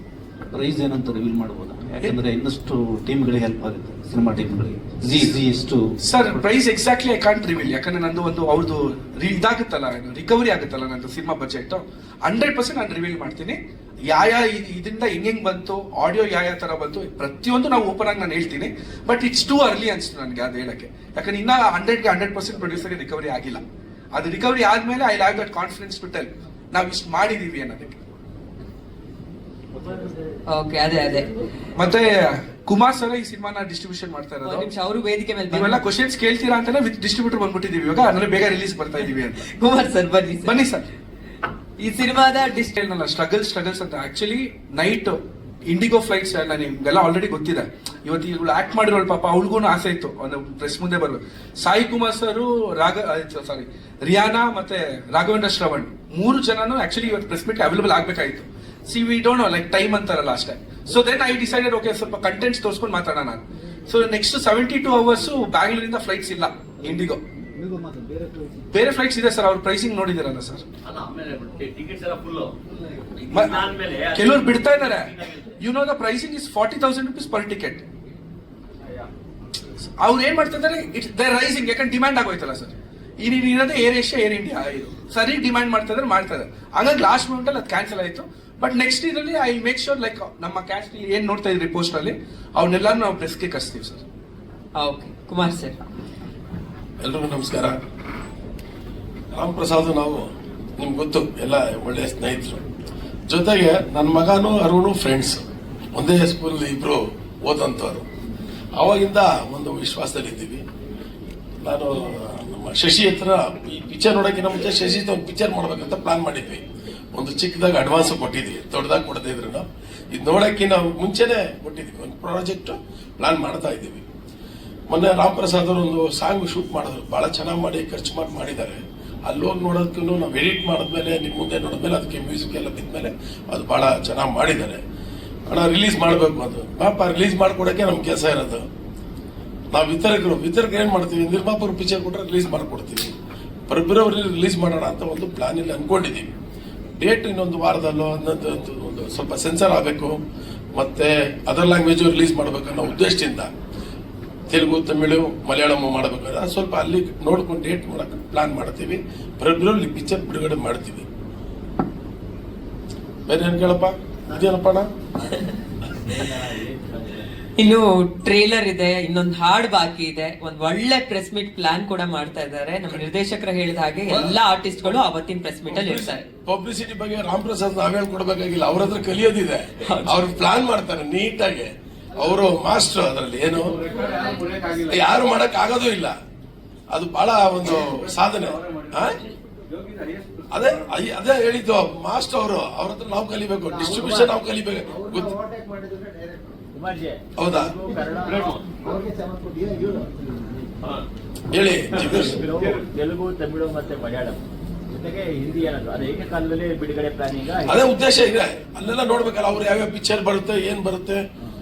ಪ್ರೈಸ್ ಏನಂತ ರಿವೀಲ್ ಮಾಡಬಹುದಾ? ಯಾಕಂದ್ರೆ ಇನ್ನಷ್ಟು ಟೀಮ್ಗಳಿಗೆ ಹೆಲ್ಪ್ ಆಗುತ್ತೆ, ಸಿನಿಮಾ ಟೀಮ್ಗಳಿಗೆ. ಜಿ ಎಷ್ಟು sir price exactly I can't reveal, ಯಾಕಂದ್ರೆ ನಂದು ಒಂದು ಅವ್ರದ್ದು ಇದಾಗುತ್ತಲ್ಲ, ರಿಕವರಿ ಆಗುತ್ತಲ್ಲ ನಂದು ಸಿನಿಮಾ ಬಜೆಟ್, 100% ನಾನು ರಿವೀಲ್ ಮಾಡ್ತೀನಿ. ಇದರಿಂದ ಹೆಂಗ್ ಬಂತು, ಆಡಿಯೋ ಯಾವ ತರ ಬಂತು, ಪ್ರತಿಯೊಂದು ನಾವು ಓಪನ್ ಆಗಿ ನಾನು ಹೇಳ್ತೀನಿ. ಬಟ್ ಇಟ್ಸ್ ಟೂ ಅರ್ಲಿ ಅನ್ಸ್ತು ನನಗೆ ಅದು ಹೇಳಕ್ಕೆ, ಯಾಕಂದ್ರೆ ಇನ್ನ 100% ಪ್ರೊಡ್ಯೂಸರ್ಗೆ ರಿಕವರಿ ಆಗಿಲ್ಲ. ಅದು ರಿಕವರಿ ಆದ್ಮೇಲೆ I have that confidence to tell ನಾವು ಇಷ್ಟು ಮಾಡಿದೀವಿ ಅನ್ನೋದಕ್ಕೆ. ಓಕೆ, ಅದೇ ಮತ್ತೆ ಕುಮಾರ್ ಸರ್ ಈ ಸಿನಿಮಾನ ಡಿಸ್ಟ್ರಿಬ್ಯೂಷನ್ ಮಾಡ್ತಾ ಇರೋದು. ಅವರು ವೇದಿಕೆ ಮೇಲೆ ನೀವೆಲ್ಲ ಕ್ವಶನ್ಸ್ ಕೇಳ್ತೀರಾ ಅಂತಾನೆ ವಿತ್ ಡಿಸ್ಟ್ರಿಬ್ಯೂಟರ್ ಬಂದ್ಬಿಟ್ಟಿದೀವಿ ಇವಾಗ, ಅಂದ್ರೆ ಬೇಗ ರಿಲೀಸ್ ಬರ್ತಾ ಇದೀವಿ ಅಂತ. ಕುಮಾರ್ ಸರ್ ಬನ್ನಿ ಸರ್. ಈ ಸಿನಿಮಾದ ಸ್ಟ್ರಗಲ್ಸ್ ಅಂತ ಆಕ್ಚುಲಿ ನೈಟ್ ಇಂಡಿಗೋ ಫ್ಲೈಟ್ಸ್ ನಿಮ್ಗೆಲ್ಲ ಆಲ್ರೆಡಿ ಗೊತ್ತಿದೆ. ಇವತ್ತು ಇವಳು ಆಕ್ಟ್ ಮಾಡಿರೋಳು ಪಾಪ, ಅವಳಿಗೂ ಆಸೆ ಇತ್ತು ಒಂದು ಪ್ರೆಸ್ ಮುಂದೆ ಬರ್ಬೇಕು. ಸಾಯಿ ಕುಮಾರ್ ಸರ್, ರಿಯಾನಾ ಮತ್ತೆ ರಾಘವೇಂದ್ರ ಶ್ರವಣ್ 3 ಜನನು ಆಕ್ಚುಲಿ ಇವತ್ತು ಪ್ರೆಸ್ ಮೀಟ್ ಅವೈಲೇಬಲ್ ಆಗ್ಬೇಕಾಗಿತ್ತು. See we don't know like time ಅಂತಾರಲ್ಲ ಅಷ್ಟೇ. So then I decided okay ಸ್ವಲ್ಪ ಕಂಟೆಂಟ್ಸ್ ತೋರಿಸ್ಕೊಂಡು ಮಾತಾಡೋಣ ನಾನು. ಸೊ ನೆಕ್ಸ್ಟ್ 72 hours ಬ್ಯಾಂಗ್ಳೂರಿಂದ ಫ್ಲೈಟ್ಸ್ ಇಲ್ಲ ಇಂಡಿಗೋ. ಬೇರೆ ಫ್ಲೈಟ್ಸ್ ಇದೆ ಸರ್, ಅವ್ರ ಪ್ರೈಸಿಂಗ್ ನೋಡಿದಿರಲ್ಲ ಸರ್. ಕೆಲವ್ರು ಬಿಡ್ತಾ ಇದ್ದಾರೆ. You know the pricing is 40,000 rupees per ticket. ಅವ್ರು ಏನ್ ಮಾಡ್ತಾ ಇದ್ದಾರೆ, ಇಟ್ಸ್ ದೇ ರೈಸಿಂಗ್, ಯಾಕಂದ್ರೆ ಡಿಮ್ಯಾಂಡ್ ಆಗೋಯ್ತಲ್ಲ ಸರ್. ಇರೋದೇ ಏರ್ ಏಷ್ಯಾ ಏರ್ ಇಂಡಿಯಾ ಇದು ಸರಿ ಡಿಮ್ಯಾಂಡ್ ಮಾಡ್ತಾ ಇದ್ದಾರೆ ಹಾಗಾಗಿ ಲಾಸ್ಟ್ ಮೂಮೆಂಟ್ ಅಲ್ಲಿ ಅದು ಕ್ಯಾನ್ಸಲ್ ಆಯ್ತು. ಬಟ್ ನೆಕ್ಸ್ಟ್ ಇದರಲ್ಲಿ ಐ ಮೇಕ್ ಶೋರ್ ಲೈಕ್ ನಮ್ಮ ಕ್ಯಾಸ್ಟ್ ಏನ್ ನೋಡ್ತಾ ಇದ್ರಿ ಪೋಸ್ಟ್ ಅಲ್ಲಿ ಅವನ್ನೆಲ್ಲಾನು ನಾವು ಪ್ರೆಸ್ಗೆ ಕಳಿಸ್ತೀವಿ ಸರ್. Okay, Kumar sir. ಎಲ್ರಿಗೂ ನಮಸ್ಕಾರ. ರಾಮ್ ಪ್ರಸಾದ್ ನಾವು ನಿಮ್ಗೆ ಗೊತ್ತು ಎಲ್ಲ ಒಳ್ಳೆಯ ಸ್ನೇಹಿತರು. ಜೊತೆಗೆ ನನ್ನ ಮಗನೂ ಅರುಣು ಫ್ರೆಂಡ್ಸ್, ಒಂದೇ ಸ್ಕೂಲ್ ಇಬ್ರು ಓದಂತವ್ರು. ಅವಾಗಿಂದ ಒಂದು ವಿಶ್ವಾಸದಲ್ಲಿದ್ದೀವಿ. ನಾನು ನಮ್ಮ ಶಶಿ ಹತ್ರ ಈ ಪಿಕ್ಚರ್ ನೋಡೋಕ್ಕಿಂತ ಮುಂಚೆ ಶಶಿ ಒಂದು ಪಿಕ್ಚರ್ ಮಾಡ್ಬೇಕಂತ ಪ್ಲಾನ್ ಮಾಡಿದ್ವಿ. ಒಂದು ಚಿಕ್ಕದಾಗ ಅಡ್ವಾನ್ಸ್ ಕೊಟ್ಟಿದ್ವಿ, ದೊಡ್ಡದಾಗಿ ಕೊಡ್ತಾ ಇದ್ರು. ಇದು ನೋಡೋಕ್ಕಿಂತ ಮುಂಚೆನೆ ಕೊಟ್ಟಿದ್ವಿ, ಒಂದು ಪ್ರಾಜೆಕ್ಟ್ ಪ್ಲಾನ್ ಮಾಡ್ತಾ ಇದ್ದೀವಿ. ಮೊನ್ನೆ ರಾಮ್ ಪ್ರಸಾದ್ ಅವರು ಒಂದು ಸಾಂಗ್ ಶೂಟ್ ಮಾಡಿದ್ರು, ಬಹಳ ಚೆನ್ನಾಗಿ ಮಾಡಿ ಖರ್ಚು ಮಾಡಿದ್ದಾರೆ. ಅಲ್ಲಿ ಹೋಗಿ ನೋಡೋದಕ್ಕೂ ನಾವು ಎಡಿಟ್ ಮಾಡಿದ್ಮೇಲೆ ನಿಮ್ಮ ಮುಂದೆ ನೋಡಿದ್ಮೇಲೆ ಅದಕ್ಕೆ ಮ್ಯೂಸಿಕ್ ಎಲ್ಲ ಬಿದ್ಮೇಲೆ ಅದು ಬಹಳ ಚೆನ್ನಾಗಿ ಮಾಡಿದ್ದಾರೆ. ಹಣ ರಿಲೀಸ್ ಮಾಡಬೇಕು, ಅದು ಪಾಪ ರಿಲೀಸ್ ಮಾಡ್ಕೊಡೋಕೆ ನಮ್ಮ ಕೆಲಸ ಇರೋದು. ನಾವು ವಿತರಕರು ಏನ್ ಮಾಡ್ತೀವಿ, ನಿರ್ಮಾಪಕರು ಪಿಕ್ಚರ್ ಕೊಟ್ಟರೆ ರಿಲೀಸ್ ಮಾಡ್ಕೊಡ್ತೀವಿ. ಫೆಬ್ರವರಿ ರಿಲೀಸ್ ಮಾಡೋಣ ಅಂತ ಒಂದು ಪ್ಲಾನ್ ಇಲ್ಲಿ ಅನ್ಕೊಂಡಿದ್ದೀವಿ. ಡೇಟ್ ಇನ್ನೊಂದು ವಾರದಲ್ಲೋ ಒಂದು ಸ್ವಲ್ಪ ಸೆನ್ಸರ್ ಆಗಬೇಕು, ಮತ್ತೆ ಅದರ್ ಲ್ಯಾಂಗ್ವೇಜ್ ರಿಲೀಸ್ ಮಾಡಬೇಕು ಅನ್ನೋ ಉದ್ದೇಶದಿಂದ ತೆಲುಗು, ತಮಿಳು, ಮಲಯಾಳಂ ಮಾಡಬೇಕಾದ್ರೆ ಸ್ವಲ್ಪ ಅಲ್ಲಿ ನೋಡ್ಕೊಂಡು ಡೇಟ್ ಮಾಡಕ್ಕೆ ಪ್ಲಾನ್ ಮಾಡ್ತೀವಿ. ಫೆಬ್ರವರಿ ಪಿಕ್ಚರ್ ಬಿಡುಗಡೆ ಮಾಡ್ತೀವಿ. ಬೇರೆ ಏನ್ ಕೇಳಪ್ಪ, ಇದೇನಪ್ಪ ಅಣ್ಣ? ಇನ್ನು ಟ್ರೇಲರ್ ಇದೆ, ಇನ್ನೊಂದು ಹಾಡು ಬಾಕಿ ಇದೆ, ಒಂದ್ ಒಳ್ಳೆ ಪ್ರೆಸ್ ಮೀಟ್ ಪ್ಲಾನ್ ಕೂಡ ಮಾಡ್ತಾ ಇದ್ದಾರೆ. ನಮ್ಮ ನಿರ್ದೇಶಕರು ಹೇಳಿದ ಹಾಗೆ ಎಲ್ಲಾ ಆರ್ಟಿಸ್ಟ್ಗಳು ಅವತ್ತಿನ ಪ್ರೆಸ್ ಮೀಟ್ ಅಲ್ಲಿ ಇರ್ತಾರೆ. ಪಬ್ಲಿಸಿಟಿ ಬಗ್ಗೆ ರಾಮ್ ಪ್ರಸಾದ್ ನಾವ್ ಹೇಳ್ಕೊಡ್ಬೇಕಾಗಿಲ್ಲ, ಅವ್ರ ಹತ್ರ ಕಲಿಯೋದಿದೆ. ಅವ್ರು ಪ್ಲಾನ್ ಮಾಡ್ತಾರೆ ನೀಟಾಗಿ. ಅವರು ಮಾಸ್ಟರ್ ಅದರಲ್ಲಿ, ಏನು ಯಾರು ಮಾಡಕ್ ಆಗೋದು ಇಲ್ಲ. ಅದು ಬಹಳ ಒಂದು ಸಾಧನೆ. ಅದೇ ಹೇಳಿದ್ದು ಮಾಸ್ಟರ್ ಅವರು. ಅವ್ರ ಹತ್ರ ನಾವು ಕಲಿಬೇಕು, ಡಿಸ್ಟ್ರಿಬ್ಯೂಷನ್ ನಾವು ಕಲಿಬೇಕು. ಹೌದಾ? ಹೇಳಿ. ತೆಲುಗು, ತಮಿಳು ಮತ್ತೆ ಮಲಯಾಳಂ ಜೊತೆಗೆ ಹಿಂದಿ ಏನಾದ್ರು ಅದು ಏಕಕಾಲದಲ್ಲಿ ಬಿಡುಗಡೆ ಪ್ಲಾನಿಂಗ್. ಅದೇ ಉದ್ದೇಶ ಇದೆ. ಅಲ್ಲೆಲ್ಲ ನೋಡ್ಬೇಕಲ್ಲ ಅವ್ರು ಯಾವ್ಯಾವ ಪಿಕ್ಚರ್ ಬರುತ್ತೆ, ಏನ್ ಬರುತ್ತೆ.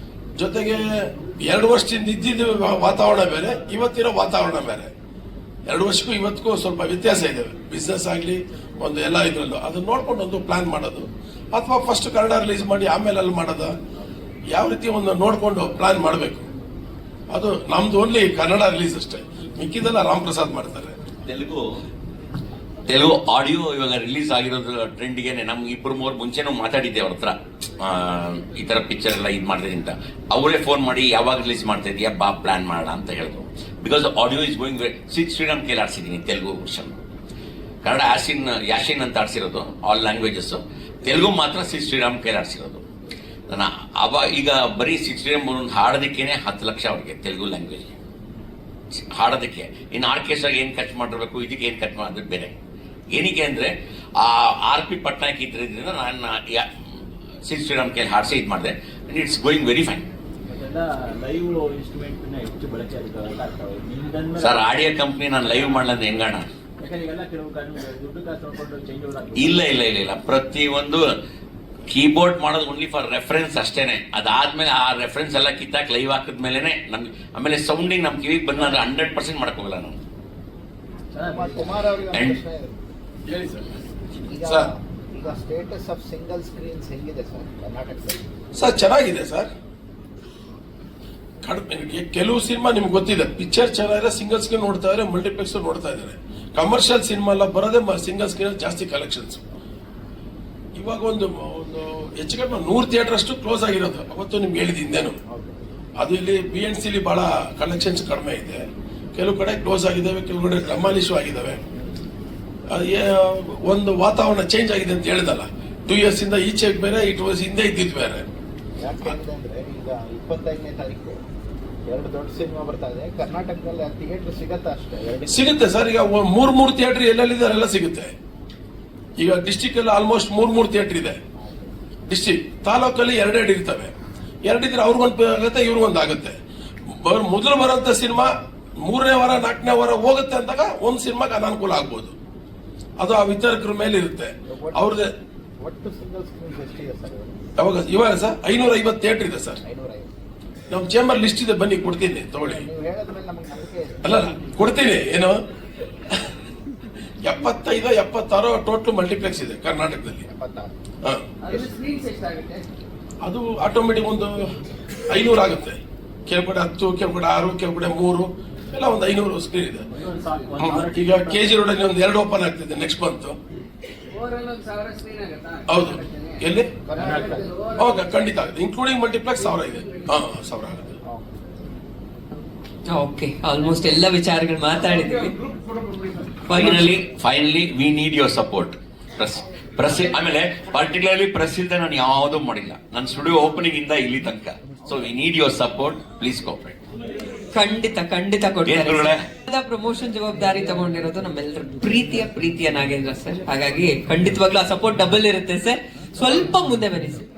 ಜೊತೆಗೆ 2 ವರ್ಷದಿಂದ ಇದ್ದಿದ್ದು ವಾತಾವರಣ ಬೇರೆ, ಇವತ್ತಿರೋ ವಾತಾವರಣ ಬೇರೆ. 2 ವರ್ಷಕ್ಕೂ ಇವತ್ತಿಗೂ ಸ್ವಲ್ಪ ವ್ಯತ್ಯಾಸ ಇದೆ. ಬಿಸ್ನೆಸ್ ಆಗ್ಲಿ ಒಂದು ಎಲ್ಲ ಇದ್ರಲ್ಲೂ ಅದನ್ನ ನೋಡ್ಕೊಂಡು ಒಂದು ಪ್ಲಾನ್ ಮಾಡೋದು, ಅಥವಾ ಫಸ್ಟ್ ಕನ್ನಡ ರಿಲೀಸ್ ಮಾಡಿ ಆಮೇಲೆ ಅಲ್ಲಿ ಮಾಡೋದು, ಯಾವ ರೀತಿ ಒಂದು ನೋಡ್ಕೊಂಡು ಪ್ಲಾನ್ ಮಾಡಬೇಕು. ಅದು ನಮ್ದು ಓನ್ಲಿ ಕನ್ನಡ ರಿಲೀಸ್ ಅಷ್ಟೇ, ಮಿಕ್ಕಿದೆಲ್ಲ ರಾಮ್ ಪ್ರಸಾದ್ ಮಾಡ್ತಾರೆ. ತೆಲುಗು ಆಡಿಯೋ ಇವಾಗ ರಿಲೀಸ್ ಆಗಿರೋದು ಟ್ರೆಂಡ್ಗೆ ನಮ್ಗೆ 2-3 ಮುಂಚೆನೂ ಮಾತಾಡಿದ್ದೆ ಅವ್ರ ಹತ್ರ, ಈ ತರ ಪಿಕ್ಚರ್ ಎಲ್ಲ ಇದು ಮಾಡ್ತಿದೆ ಅಂತ. ಅವರೇ ಫೋನ್ ಮಾಡಿ ಯಾವಾಗ ರಿಲೀಸ್ ಮಾಡ್ತಾ ಇದೀಯಾ, ಬಾ ಪ್ಲಾನ್ ಮಾಡೋಣ ಅಂತ ಹೇಳಿದ್ರು. Because audio is going Shriram ಕೇಳಿ ಆಡ್ಸಿದ್ದೀನಿ ತೆಲುಗು ವರ್ಷನ್. ಕನ್ನಡ ಯಾಶಿನ್ ಅಂತ ಆಡ್ಸಿರೋದು ಆಲ್ ಲ್ಯಾಂಗ್ವೇಜಸ್, ತೆಲುಗು ಮಾತ್ರ ಶ್ರೀರಾಮ್ ಕೇಳಿ ಆಡ್ಸಿರೋದು. ಈಗ ಬರೀ ಶ್ರೀರಾಮ್ ಒಂದು ಹಾಡೋದಕ್ಕೇನೆ 10 ಲಕ್ಷ ಅವ್ರಿಗೆ ತೆಲುಗು ಲ್ಯಾಂಗ್ವೇಜ್ ಹಾಡೋದಕ್ಕೆ. ಇನ್ನು ಆರ್ಕೆಸ್ಟ್ರಾಗ ಏನ್ ಖರ್ಚು ಮಾಡಿರ್ಬೇಕು, ಇದಕ್ಕೆ ಏನ್ ಖರ್ಚು ಮಾಡಿದ್ರೆ ಬೇರೆ. ಏನಕ್ಕೆ ಅಂದ್ರೆ RP ಪಟ್ನಾಯಕ್ ಇದ್ರಿಂದ ನಾನು ಶ್ರೀರಾಮ್ ಕೇಳಿ ಹಾಡಿಸಿ ಇದು ಮಾಡಿದೆ. It's going very fine. Live instrument ಹೆಚ್ಚು ಬಳಕೆ ಆಗುತ್ತೆ ಸರ್. ಆಡಿಯೋ ಕಂಪ್ನಿ ನಾನು ಲೈವ್ ಮಾಡ್ಲಂದ್ರೆ ಹೆಂಗಣ? ಇಲ್ಲ. ಪ್ರತಿಯೊಂದು ಕೀಬೋರ್ಡ್ ಮಾಡೋದು ಓನ್ಲಿ ಫಾರ್ ರೆಫರೆನ್ಸ್ ಅಷ್ಟೇನೆ. ಅದಾದ್ಮೇಲೆ ಆ ರೆಫರೆನ್ಸ್ ಎಲ್ಲ ಕಿತ್ತಾಕ್ ಲೈವ್ ಹಾಕಿದ್ಮೇಲೆ ನಮ್ಗೆ ಆಮೇಲೆ ಸೌಂಡಿಂಗ್ ನಮ್ ಕಿವಿಗೆ ಬಂದ್ರೆ 100% ಮಾಡಕ್ಕೋಗಲ್ಲ ನಾವು. ಕುಮಾರ್ ಅವರಿಗೆ ಹೇಳಿ ಸರ್. ಈಗ ಸ್ಟೇಟಸ್ ಆಫ್ ಸಿಂಗಲ್ ಸ್ಕ್ರೀನ್ಸ್ ಹೆಂಗಿದೆ ಸರ್ ಕರ್ನಾಟಕದಲ್ಲಿ? ಸರ್ ಚೆನ್ನಾಗಿದೆ ಸರ್. ಕೆಲವು ಸಿನಿಮಾ ನಿಮ್ಗೆ ಗೊತ್ತಿದೆ, ಪಿಕ್ಚರ್ ಚೆನ್ನಾಗಿದೆ, ಸಿಂಗಲ್ ಸ್ಕ್ರೀನ್ ನೋಡ್ತಾ ಇದ್ದಾರೆ, ಮಲ್ಟಿಪ್ಲೆಕ್ಸ್ ನೋಡ್ತಾ ಇದ್ದಾರೆ. ಕಮರ್ಷಿಯಲ್ ಸಿನಿಮಾ ಎಲ್ಲ ಬರೋದೇ ಸಿಂಗಲ್ ಸ್ಕ್ರೀನ್ ಜಾಸ್ತಿ ಕಲೆಕ್ಷನ್ಸ್. ಇವಾಗ ಒಂದು ಹೆಚ್ಚು ಕಡಿಮೆ 100 ಥಿಯೇಟರ್ ಅಷ್ಟು ಕ್ಲೋಸ್ ಆಗಿರೋದು. ಅವತ್ತು ನಿಮ್ಗೆ ಹೇಳಿದ ಹಿಂದೆನು ಅದು ಇಲ್ಲಿ BNC ಬಹಳ ಕಲೆಕ್ಷನ್ಸ್ ಕಡಿಮೆ ಇದೆ. ಕೆಲವು ಕಡೆ ಕ್ಲೋಸ್ ಆಗಿದ್ದಾವೆ, ಕೆಲವು ಕಡೆ ಡೆಮಾಲಿಶ್ ಆಗಿದ್ದಾವೆ. ಒಂದು ವಾತಾವರಣ ಚೇಂಜ್ ಆಗಿದೆ ಅಂತ ಹೇಳಿದಲ್ಲ, 2 years ಇಂದ ಈಚೆ ಬೇರೆ, ಹಿಂದೆ ಇದ್ದಿದ್ದು ಬೇರೆ. ಯಾಕೆ ಅಂದ್ರೆ ಈಗ 25ನೇ ತಾರೀಕು 2 ದೊಡ್ಡ ಸಿನಿಮಾ ಬರ್ತಾ ಇದೆ ಕರ್ನಾಟಕದಲ್ಲಿ. ಆ ಥಿಯೇಟರ್ ಸಿಗತ್ತಾ ಅಷ್ಟೇ? ಸಿಗುತ್ತೆ ಸರ್. ಈಗ 3 ಥಿಯೇಟರ್ ಎಲ್ಲೆಲ್ಲಿದ್ದಾರೆ ಎಲ್ಲ ಸಿಗುತ್ತೆ. ಈಗ ಡಿಸ್ಟಿಕ್ ಅಲ್ಲಿ ಆಲ್ಮೋಸ್ಟ್ 3 ಥಿಯೇಟರ್ ಇದೆ. ಡಿಸ್ಟಿಕ್ ತಾಲೂಕಲ್ಲಿ 2 ಇರ್ತವೆ. 2 ಇದ್ರೆ ಅವ್ರಿಗೊಂದು ಆಗುತ್ತೆ, ಇವ್ರಿಗೊಂದು ಆಗುತ್ತೆ. ಮೊದಲು ಬರೋಂಥ ಸಿನಿಮಾ 3ನೇ ವಾರ 4ನೇ ವಾರ ಹೋಗುತ್ತೆ ಅಂದಾಗ ಒಂದು ಸಿನಿಮಾಗೆ ಅನಾನುಕೂಲ ಆಗ್ಬೋದು. ಅದು ಆ ವಿತರಕರ ಮೇಲೆ ಇರುತ್ತೆ ಅವ್ರದ್ದೇ. ಒಟ್ಟು ಸಿಂಗಲ್ ಸ್ಕ್ರೀನ್ ಎಷ್ಟಿದೆ ಸರ್ ಇವಾಗ ಸರ್ 550 ಥಿಯೇಟರ್ ಇದೆ ಸರ್. 550. ನಮ್ ಚೇಂಬರ್ ಲಿಸ್ಟ್ ಇದೆ, ಬನ್ನಿ ಕೊಡ್ತೀನಿ, ತಗೊಳ್ಳಿ. ನೀವು ಹೇಳಿದ್ಮೇಲೆ ನಮಗೆ ನಂಬಿಕೆ ಇದೆ. ಅಲ್ಲ ಕೊಡ್ತೀನಿ. ಏನು 75-76 ಟೋಟಲ್ ಮಲ್ಟಿಪ್ಲೆಕ್ಸ್ ಇದೆ ಕರ್ನಾಟಕದಲ್ಲಿ. 76. ಅದು ಆಟೋಮೆಟಿಕ್ ಒಂದು 500 ಆಗುತ್ತೆ. ಕೆಲವು ಕಡೆ 10, ಕೆಲವು ಕಡೆ 6, ಕೆಲವು ಕಡೆ 3, ಎಲ್ಲ ಒಂದು 500 ಸ್ಕ್ರೀನ್ ಇದೆ. ಈಗ KG ರೋಡಲ್ಲಿ ಒಂದು 2 ಓಪನ್ ಆಗ್ತಿದೆ ನೆಕ್ಸ್ಟ್ ಮಂತ್. ಹೌದು, ಎಲ್ಲಿ? ಹೌದಾ, ಖಂಡಿತ ಆಗುತ್ತೆ. ಇನ್ಕ್ಲೂಡಿಂಗ್ ಮಲ್ಟಿಪ್ಲೆಕ್ಸ್ 1000 ಇದೆ. 1000 ಆಗುತ್ತೆ. ಓಕೆ, ಆಲ್ಮೋಸ್ಟ್ ಎಲ್ಲ ವಿಚಾರಗಳು ಮಾತಾಡಿದ್ವಿ. Finally we need your support. ಆಮೇಲೆ ಪರ್ಟಿಕ್ಯುಲರ್ಲಿ ಪ್ರೆಸ್ ಇಲ್ಲದೆ ನಾನು ಯಾವುದೂ ಮಾಡಿಲ್ಲ. ನನ್ನ ಸ್ಟುಡಿಯೋ ಓಪನಿಂಗ್ ಇಂದ ಇಲ್ಲಿ ತನಕ. So we need your support, please cooperate. ಖಂಡಿತ ಕೊಡ್ತಾರೆ. ಪ್ರಮೋಷನ್ ಜವಾಬ್ದಾರಿ ತಗೊಂಡಿರೋದು ನಮ್ಮೆಲ್ಲರ ಪ್ರೀತಿಯ ನಾಗೇಂದ್ರ ಸರ್. ಹಾಗಾಗಿ ಖಂಡಿತವಾಗ್ಲೂ ಆ ಸಪೋರ್ಟ್ ಡಬಲ್ ಇರುತ್ತೆ ಸರ್. ಸ್ವಲ್ಪ ಮುಂದೆ ಬನ್ನಿ ಸರ್.